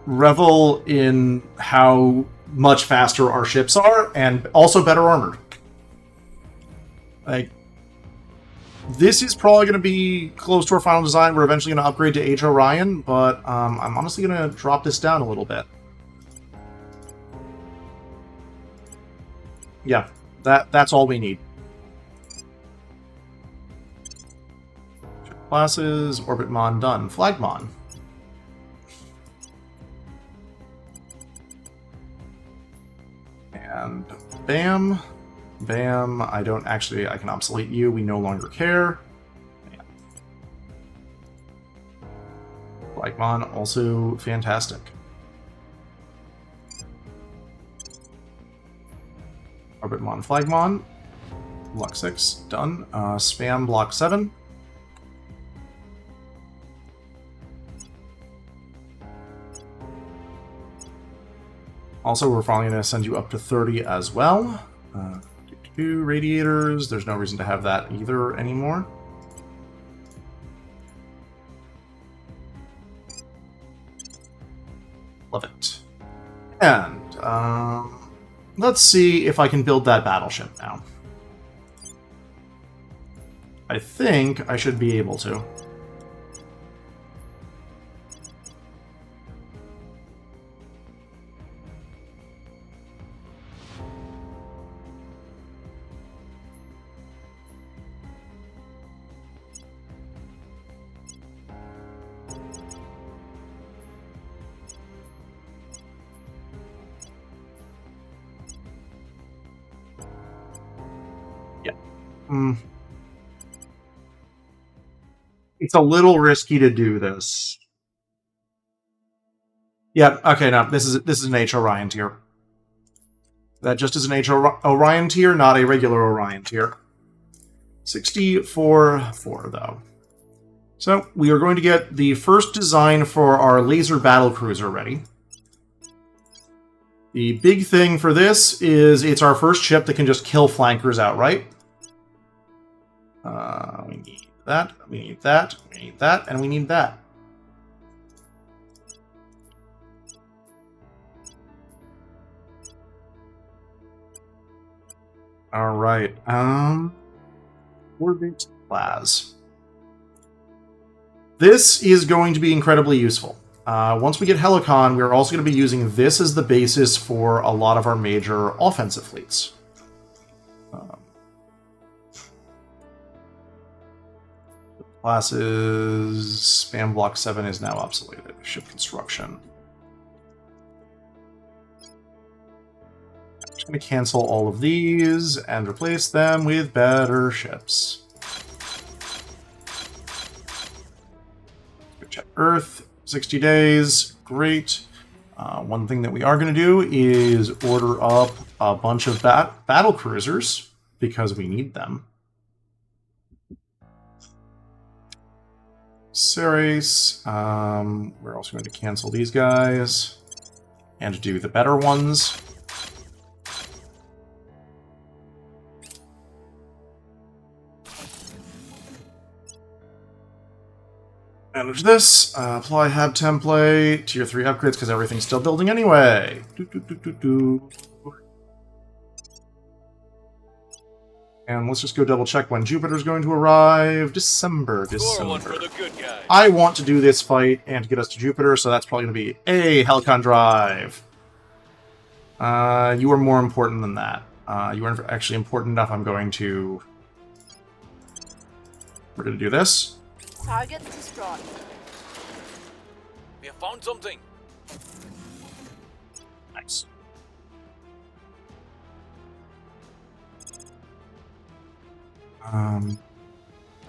revel in how much faster our ships are, and also better armored. Like, this is probably going to be close to our final design. We're eventually going to upgrade to Age Orion, but I'm honestly going to drop this down a little bit. Yeah, that's all we need. Classes, Orbit Mon done. Flag Mon. And bam. Bam. I don't actually... I can obsolete you. We no longer care. Bam. Flag Mon, also fantastic. Orbit Mon, Flag Mon. Block 6, done. Spam Block 7. Also, we're probably going to send you up to 30 as well. Radiators, there's no reason to have that either anymore. Love it. And, let's see if I can build that battleship now. I think I should be able to. It's a little risky to do this. Yeah, okay, no, this is an H Orion tier. That just is an H Orion tier, not a regular Orion tier. 64-4, though. So, we are going to get the first design for our laser battle cruiser ready. The big thing for this is it's our first ship that can just kill flankers outright. We need that, we need that, we need that, and we need that. Alright, Orbit Class. This is going to be incredibly useful. Once we get Helicon, we're also going to be using this as the basis for a lot of our major offensive fleets. Classes... Spam Block 7 is now obsoleted. Ship construction. I'm just going to cancel all of these and replace them with better ships. Go check Earth. 60 days. Great. One thing that we are going to do is order up a bunch of battle cruisers, because we need them. Ceres. We're also going to cancel these guys and do the better ones. Manage this. Apply hab template. Tier 3 upgrades because everything's still building anyway. And let's just go double check when Jupiter's going to arrive. December. One for the good guy. I want to do this fight and to get us to Jupiter, so that's probably going to be a Helicon drive. You are more important than that. You are actually important enough. We're going to do this. Target destroyed. We have found something. Nice.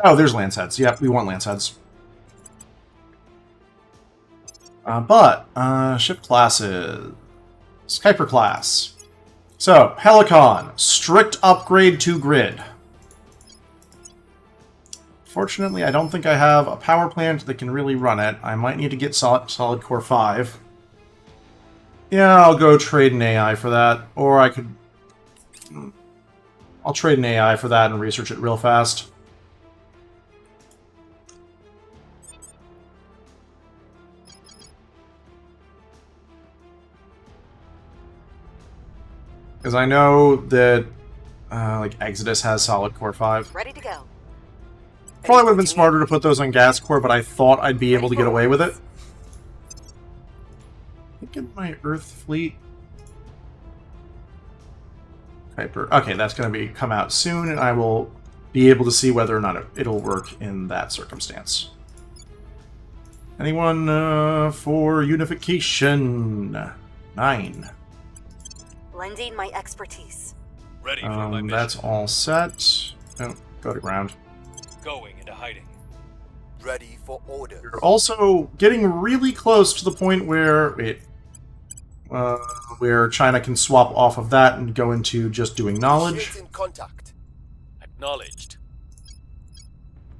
Oh, there's Lanceheads. Yep, we want Lanceheads. Ship classes. Kuiper class. So, Helicon. Strict upgrade to grid. Fortunately, I don't think I have a power plant that can really run it. I might need to get solid core 5. Yeah, I'll go trade an AI for that. Or I could... I'll trade an AI for that and research it real fast. Because I know that, like, Exodus has solid core 5. Ready to go. Probably would have been smarter to put those on gas core, but I thought I'd be able to get away with it. I think in my Earth fleet... Kuiper. Okay, that's going to come out soon, and I will be able to see whether or not it'll work in that circumstance. Anyone for unification? 9. Lending my expertise. Ready for my mission. That's all set. Oh, go to ground. Going into hiding. Ready for orders. We're also getting really close to the point where where China can swap off of that and go into just doing knowledge. Ships in contact. Acknowledged.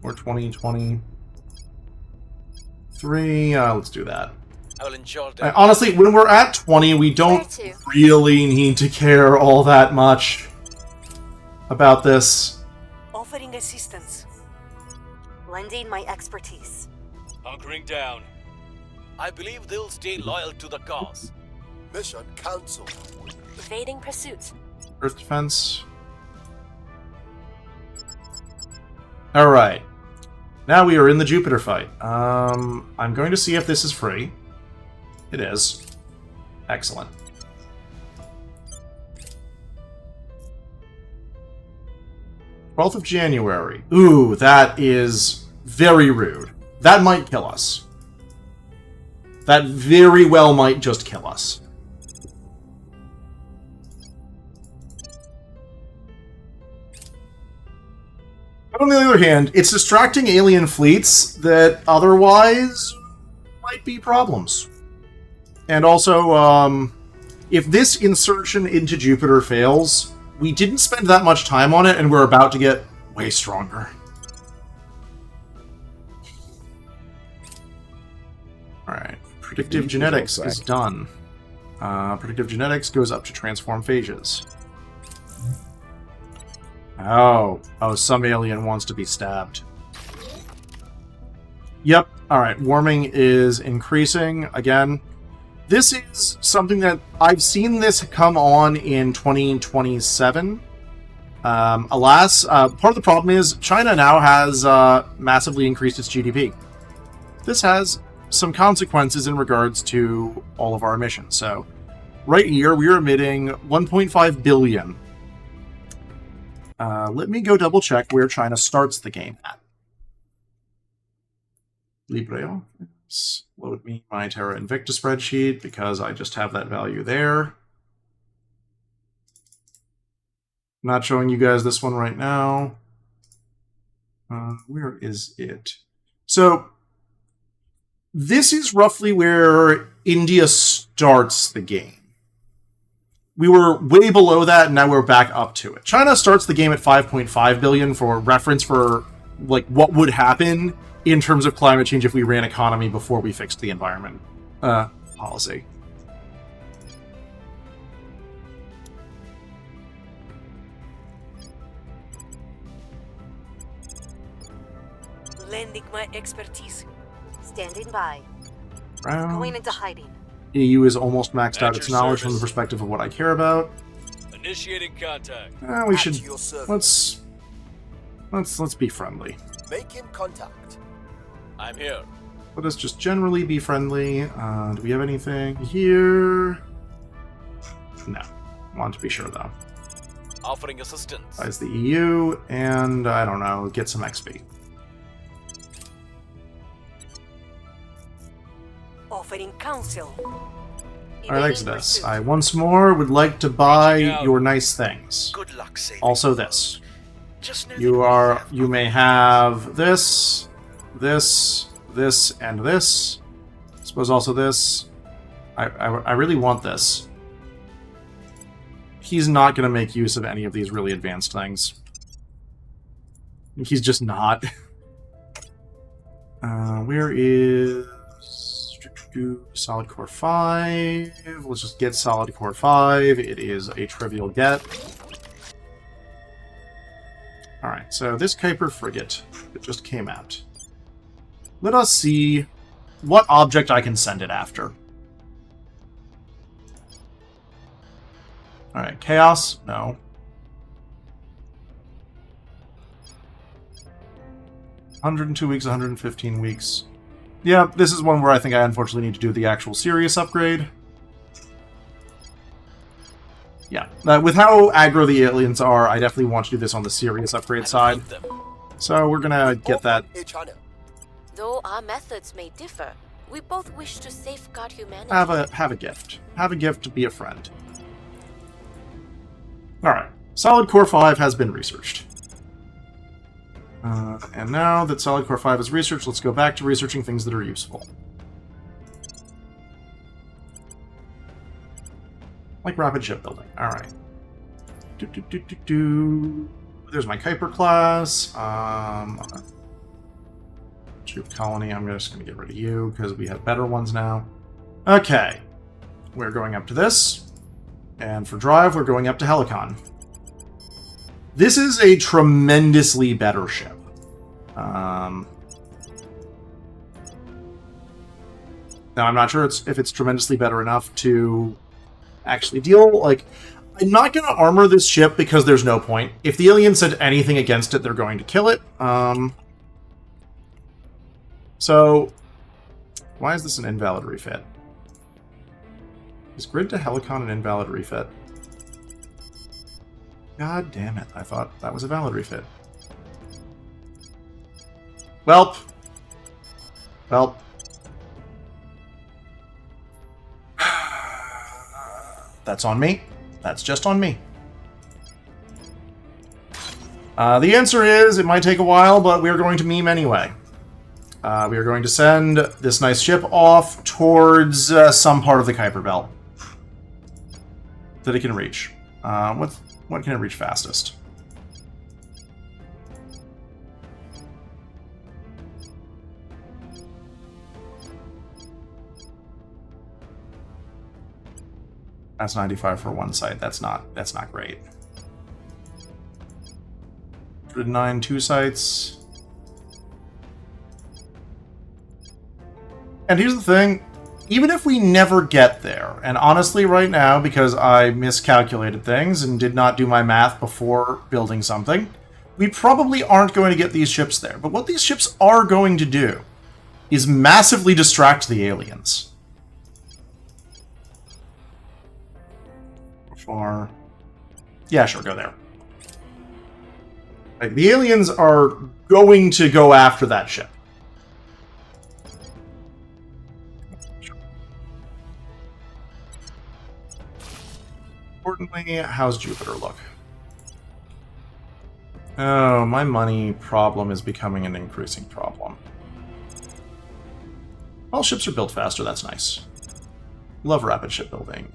Or 2023. Let's do that. I will ensure that. Honestly, when we're at 20, we don't really need to care all that much about this. Offering assistance. Lending my expertise. Hunkering down. I believe they'll stay loyal to the cause. Mission cancelled. Evading pursuit. Earth defense. Alright. Now we are in the Jupiter fight. I'm going to see if this is free. It is. Excellent. January 12th. Ooh, that is very rude. That might kill us. That very well might just kill us. But on the other hand, it's distracting alien fleets that otherwise might be problems. And also, if this insertion into Jupiter fails, we didn't spend that much time on it, and we're about to get way stronger. Alright. Predictive genetics is done. Predictive genetics goes up to transform phages. Oh, some alien wants to be stabbed. Yep, alright, warming is increasing. Again, this is something that I've seen this come on in 2027. Alas, part of the problem is China now has massively increased its GDP. This has some consequences in regards to all of our emissions. So, right here, we are emitting 1.5 billion. Let me go double check where China starts the game at. Libreo. Load me my Terra Invicta spreadsheet because I just have that value there. Not showing you guys this one right now. Where is it? So, this is roughly where India starts the game. We were way below that, and now we're back up to it. China starts the game at 5.5 billion for reference for like what would happen in terms of climate change if we ran economy before we fixed the environment policy. Lending my expertise. Standing by. Brown. Going into hiding. EU is almost maxed out At its your knowledge from the service. perspective of what I care about. Initiating contact. We At should your service. let's be friendly. Making contact. I'm here. Let us just generally be friendly. Do we have anything here? No. Want to be sure though. Offering assistance. Buys the EU, and I don't know, get some XP. Offering counsel. Alright, Exodus. I once more would like to buy your nice things. Good luck saving. Also this. Just know You may have this, this, and this. I suppose also this. I really want this. He's not going to make use of any of these really advanced things. He's just not. Where is Solid Core 5? Let's just get Solid Core 5. It is a trivial get. Alright, so this Kuiper frigate that just came out. Let us see what object I can send it after. Alright, Chaos? No. 102 weeks, 115 weeks. Yeah, this is one where I think I unfortunately need to do the actual Sirius upgrade. Yeah, with how aggro the aliens are, I definitely want to do this on the Sirius upgrade side. So we're gonna get that. Though our methods may differ, we both wish to safeguard humanity. Have a gift. Have a gift to be a friend. Alright, Solid Core 5 has been researched. And now that Solid Core 5 is researched, let's go back to researching things that are useful. Like rapid shipbuilding. Alright. There's my Kuiper class. Troop colony, I'm just going to get rid of you because we have better ones now. Okay. We're going up to this. And for drive, we're going up to Helicon. This is a tremendously better ship. Now, I'm not sure if it's tremendously better enough to actually deal. Like, I'm not going to armor this ship because there's no point. If the aliens said anything against it, they're going to kill it. So, why is this an invalid refit? Is Grid to Helicon an invalid refit? God damn it, I thought that was a valid refit. Welp. That's on me. That's just on me. The answer is, it might take a while, but we're going to meme anyway. We are going to send this nice ship off towards some part of the Kuiper Belt that it can reach. What can it reach fastest? That's 95 for one site. That's not great. 109 two sites. And here's the thing, even if we never get there, and honestly right now, because I miscalculated things and did not do my math before building something, we probably aren't going to get these ships there. But what these ships are going to do is massively distract the aliens. Far. Yeah, sure, go there. Like, the aliens are going to go after that ship. Importantly, how's Jupiter look? Oh, my money problem is becoming an increasing problem. All ships are built faster, that's nice. Love rapid shipbuilding.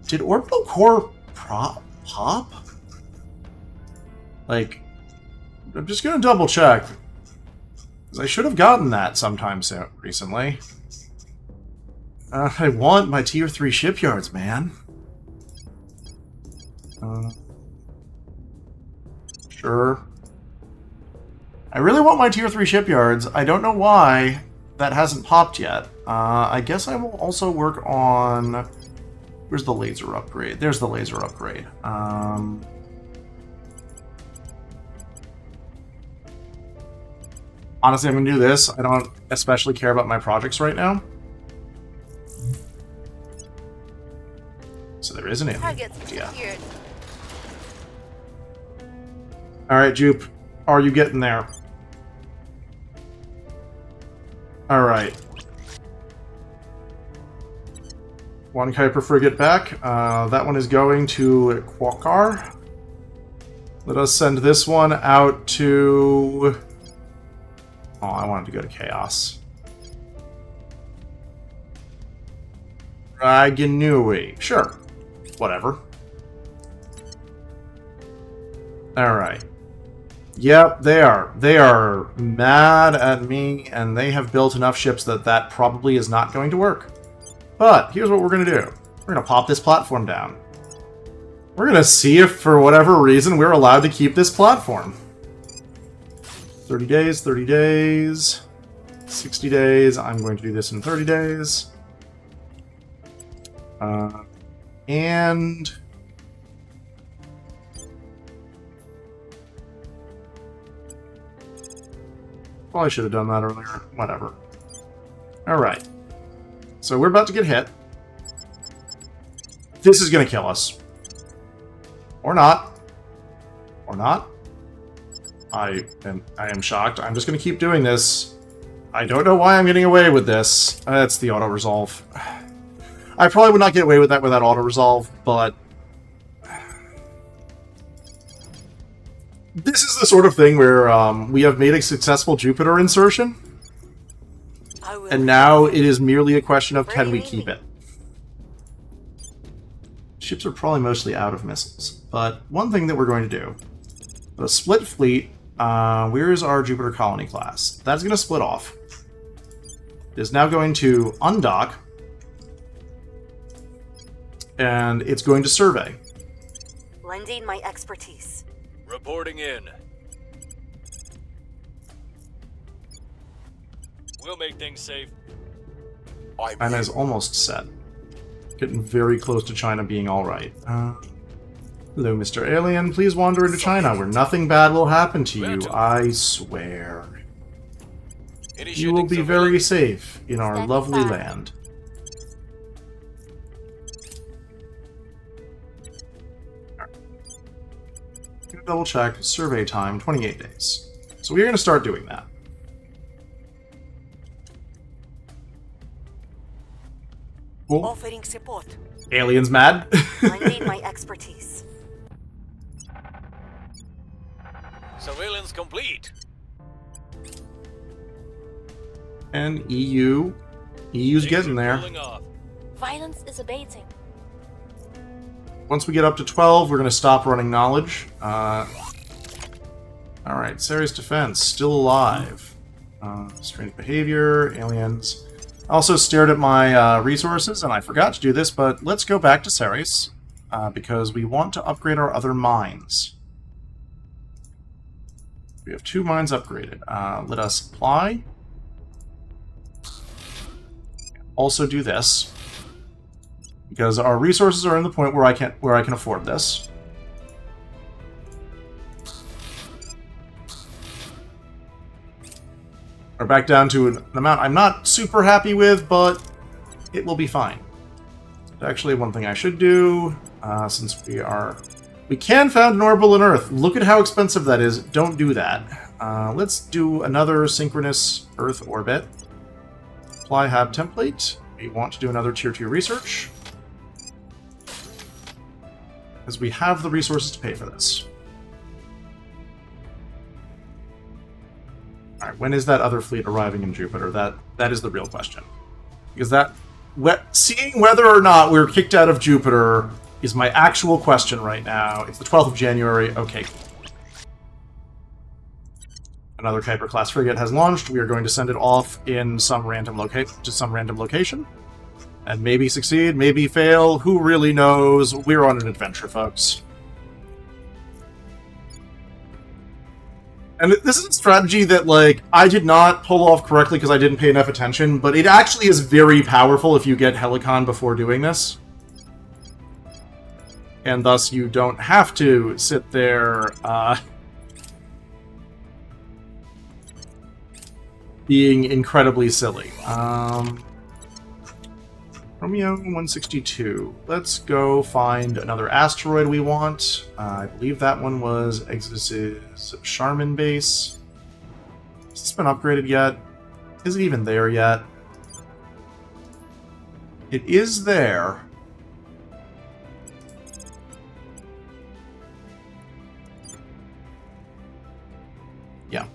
Did orbital core pop? Like, I'm just gonna double check. Because I should have gotten that sometime soon, recently. I want my tier 3 shipyards, man. Sure. I really want my tier 3 shipyards. I don't know why that hasn't popped yet. I guess I will also work on... Where's the laser upgrade? There's the laser upgrade. Honestly, I'm going to do this. I don't especially care about my projects right now. So there is an alien. Yeah. Alright, Jupe. Are you getting there? Alright. One Kuiper frigate back. That one is going to Quokar. Let us send this one out to... Oh, I wanted to go to Chaos. Dragonui. Sure. Whatever. Alright. Yep, they are. They are mad at me, and they have built enough ships that that probably is not going to work. But here's what we're going to do. We're going to pop this platform down. We're going to see if, for whatever reason, we're allowed to keep this platform. 30 days, 30 days, 60 days. I'm going to do this in 30 days. And... Probably should have done that earlier. Whatever. Alright. So we're about to get hit. This is going to kill us. Or not. Or not. I am shocked. I'm just going to keep doing this. I don't know why I'm getting away with this. That's the auto-resolve. I probably would not get away with that without auto-resolve, but... This is the sort of thing where we have made a successful Jupiter insertion, and now it is merely a question of can we keep it. Ships are probably mostly out of missiles, but one thing that we're going to do, a split fleet, where is our Jupiter colony class? That's going to split off. It is now going to undock, and it's going to survey. Lending my expertise. Reporting in. We'll make things safe. China is almost set. Getting very close to China being alright. Hello, Mr. Alien. Please wander into China, where nothing bad will happen to you. I swear. You will be very safe in our lovely land. Double check, survey time, 28 days. So we're going to start doing that. Cool. Offering support. Aliens mad? Lending my expertise. Surveillance complete. And EU's getting there. Violence is abating. Once we get up to 12, we're going to stop running knowledge. Alright, Ceres Defense, still alive. Strange behavior, aliens. Also stared at my resources, and I forgot to do this, but let's go back to Ceres, because we want to upgrade our other mines. We have 2 mines upgraded. Let us apply. Also do this, because our resources are in the point where I can afford this. We're back down to an amount I'm not super happy with, but it will be fine. Actually, one thing I should do, since we can found an orbital in Earth. Look at how expensive that is. Don't do that. Let's do another synchronous Earth orbit. Apply hab template. We want to do another tier 2 research, because we have the resources to pay for this. Alright, when is that other fleet arriving in Jupiter? That is the real question. Because seeing whether or not we're kicked out of Jupiter is my actual question right now. It's the 12th of January. Okay. Another Kuiper-class frigate has launched. We are going to send it off in some random location. And maybe succeed, maybe fail. Who really knows? We're on an adventure, folks. And this is a strategy that, like, I did not pull off correctly because I didn't pay enough attention, but it actually is very powerful if you get Helicon before doing this. And thus you don't have to sit there, being incredibly silly. Romeo 162. Let's go find another asteroid we want. I believe that one was Exodus's Charmin base. Has this been upgraded yet? Is it even there yet? It is there. Yeah.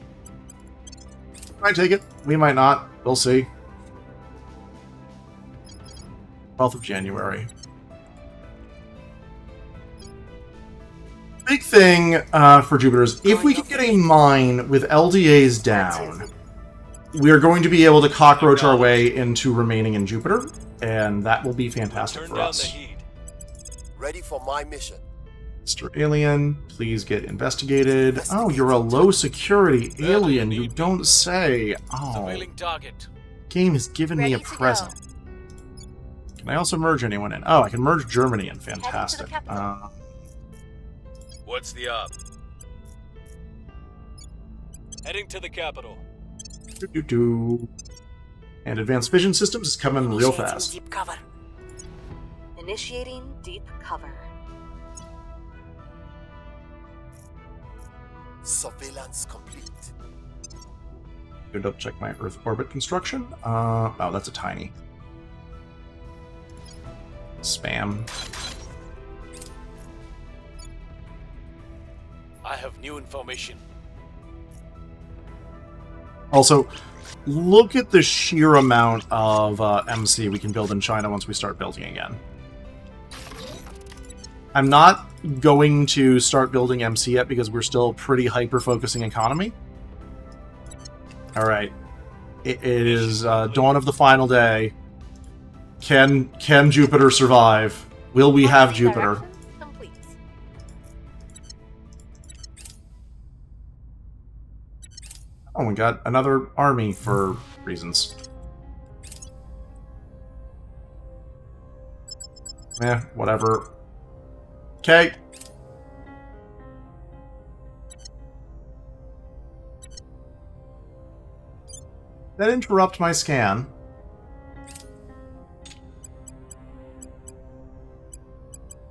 We might take it. We might not. We'll see. 12th of January. Big thing for Jupiter is if we can get a mine with LDAs down, we are going to be able to cockroach our way into remaining in Jupiter, and that will be fantastic for us. Ready for my mission. Mr. Alien, please get investigated. Oh, you're a low security alien, you don't say. Oh, game has given me a present. Can I also merge anyone in? Oh, I can merge Germany in. Fantastic. What's the up? Heading to the capital. And advanced vision systems is coming real fast. Deep cover. Initiating deep cover. Surveillance complete. Go double check my Earth orbit construction. Oh, that's a tiny. Spam. I have new information. Also, look at the sheer amount of MC we can build in China once we start building again. I'm not going to start building MC yet because we're still pretty hyper-focusing economy. Alright. It is dawn of the final day. Can Jupiter survive? Will we have Jupiter? Complete. Oh, we got another army for reasons. Whatever. Okay. That interrupt my scan.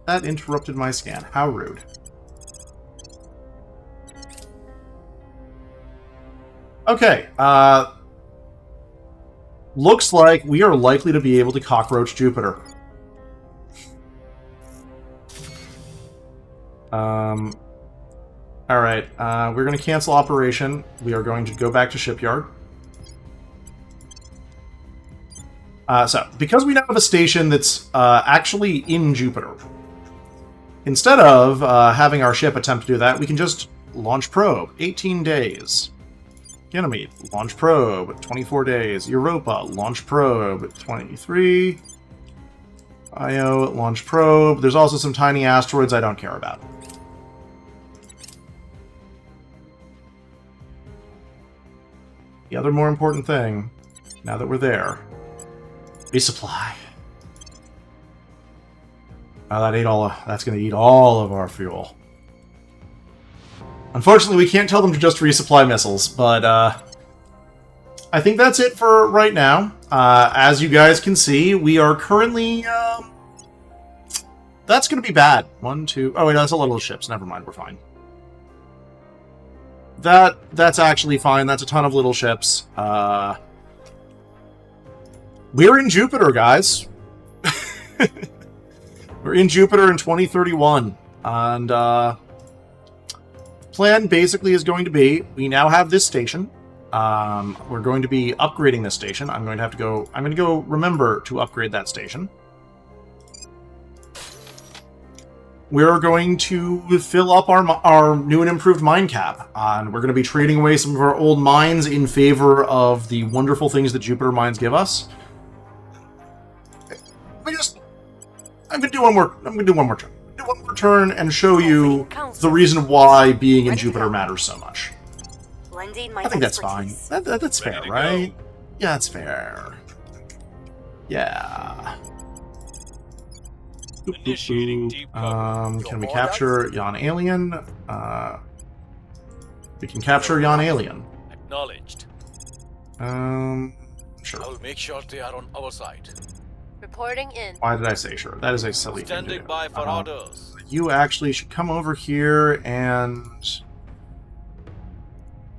That interrupted my scan. How rude. Okay, looks like we are likely to be able to cockroach Jupiter. Alright, we're going to cancel operation. We are going to go back to shipyard. So, because we now have a station that's actually in Jupiter, instead of having our ship attempt to do that, we can just launch probe. 18 days. Ganymede, launch probe, 24 days. Europa, launch probe, 23. Io, launch probe. There's also some tiny asteroids I don't care about. The other more important thing, now that we're there, resupply. Oh, that's going to eat all of our fuel. Unfortunately, we can't tell them to just resupply missiles, but I think that's it for right now. As you guys can see, we are currently... that's going to be bad. 1, 2... Oh, wait, that's a lot of ships. Never mind, we're fine. That's actually fine. That's a ton of little ships. We're in Jupiter, guys. We're in Jupiter in 2031. And, plan basically is going to be, we now have this station. We're going to be upgrading this station. I'm going to go remember to upgrade that station. We're going to fill up our new and improved mine cap. And we're going to be trading away some of our old mines in favor of the wonderful things that Jupiter mines give us. I'm going to do one more turn. Do one more turn and show you the reason why being in Jupiter matters so much. I think that's fine. That's fair, right? Yeah, that's fair. Yeah. Initiating deep cover. Can we capture Yon Alien? We can capture Yon Alien. Acknowledged. Sure. I will make sure they are on our side. Reporting in. Why did I say sure? That is a silly thing to Standing do. by for orders. You actually should come over here and...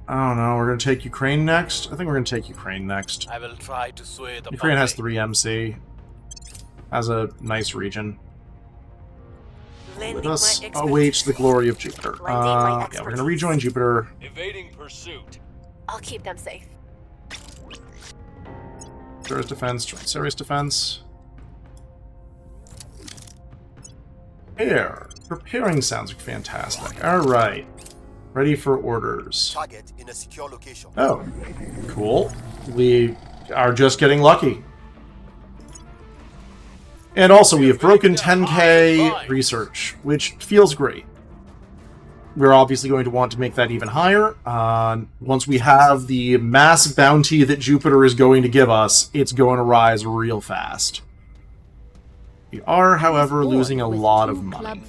I don't know, we're going to take Ukraine next? I think we're going to take Ukraine next. I will try to sway the Ukraine has public. 3 MC. Has a nice region. Let us await the glory of Jupiter. Yeah, we're going to rejoin Jupiter. Evading pursuit. I'll keep them safe. Terra's defense, serious defense. Air. Preparing sounds fantastic. Alright. Ready for orders. Target in a secure location. Oh, cool. We are just getting lucky. And also, we have broken 10k research, which feels great. We're obviously going to want to make that even higher. Once we have the mass bounty that Jupiter is going to give us, it's going to rise real fast. We are, however, losing a lot of money.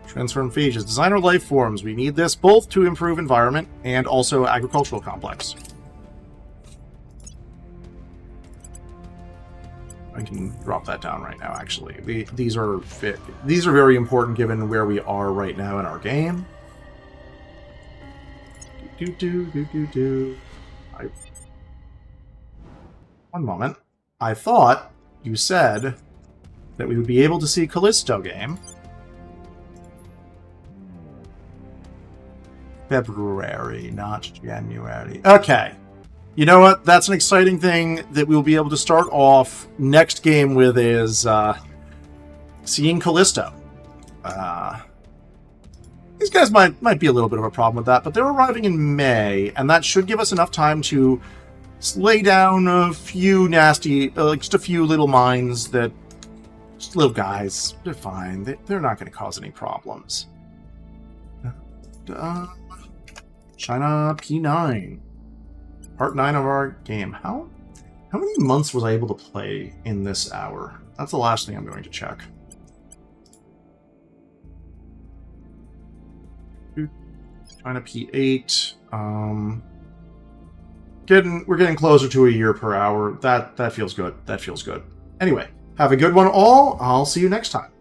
Transform phages. Designer life forms. We need this both to improve environment and also agricultural complex. I can drop that down right now, actually. These are very important given where we are right now in our game. One moment. I thought you said that we would be able to see Callisto game. February, not January. Okay. You know what? That's an exciting thing that we'll be able to start off next game with is seeing Callisto. These guys might be a little bit of a problem with that, but they're arriving in May, and that should give us enough time to lay down a few nasty, just a few little mines that, just little guys. They're fine. They're not going to cause any problems. China P9. Part 9 of our game. How many months was I able to play in this hour? That's the last thing I'm going to check. China P8. We're getting closer to a year per hour. That feels good. That feels good. Anyway, have a good one all. I'll see you next time.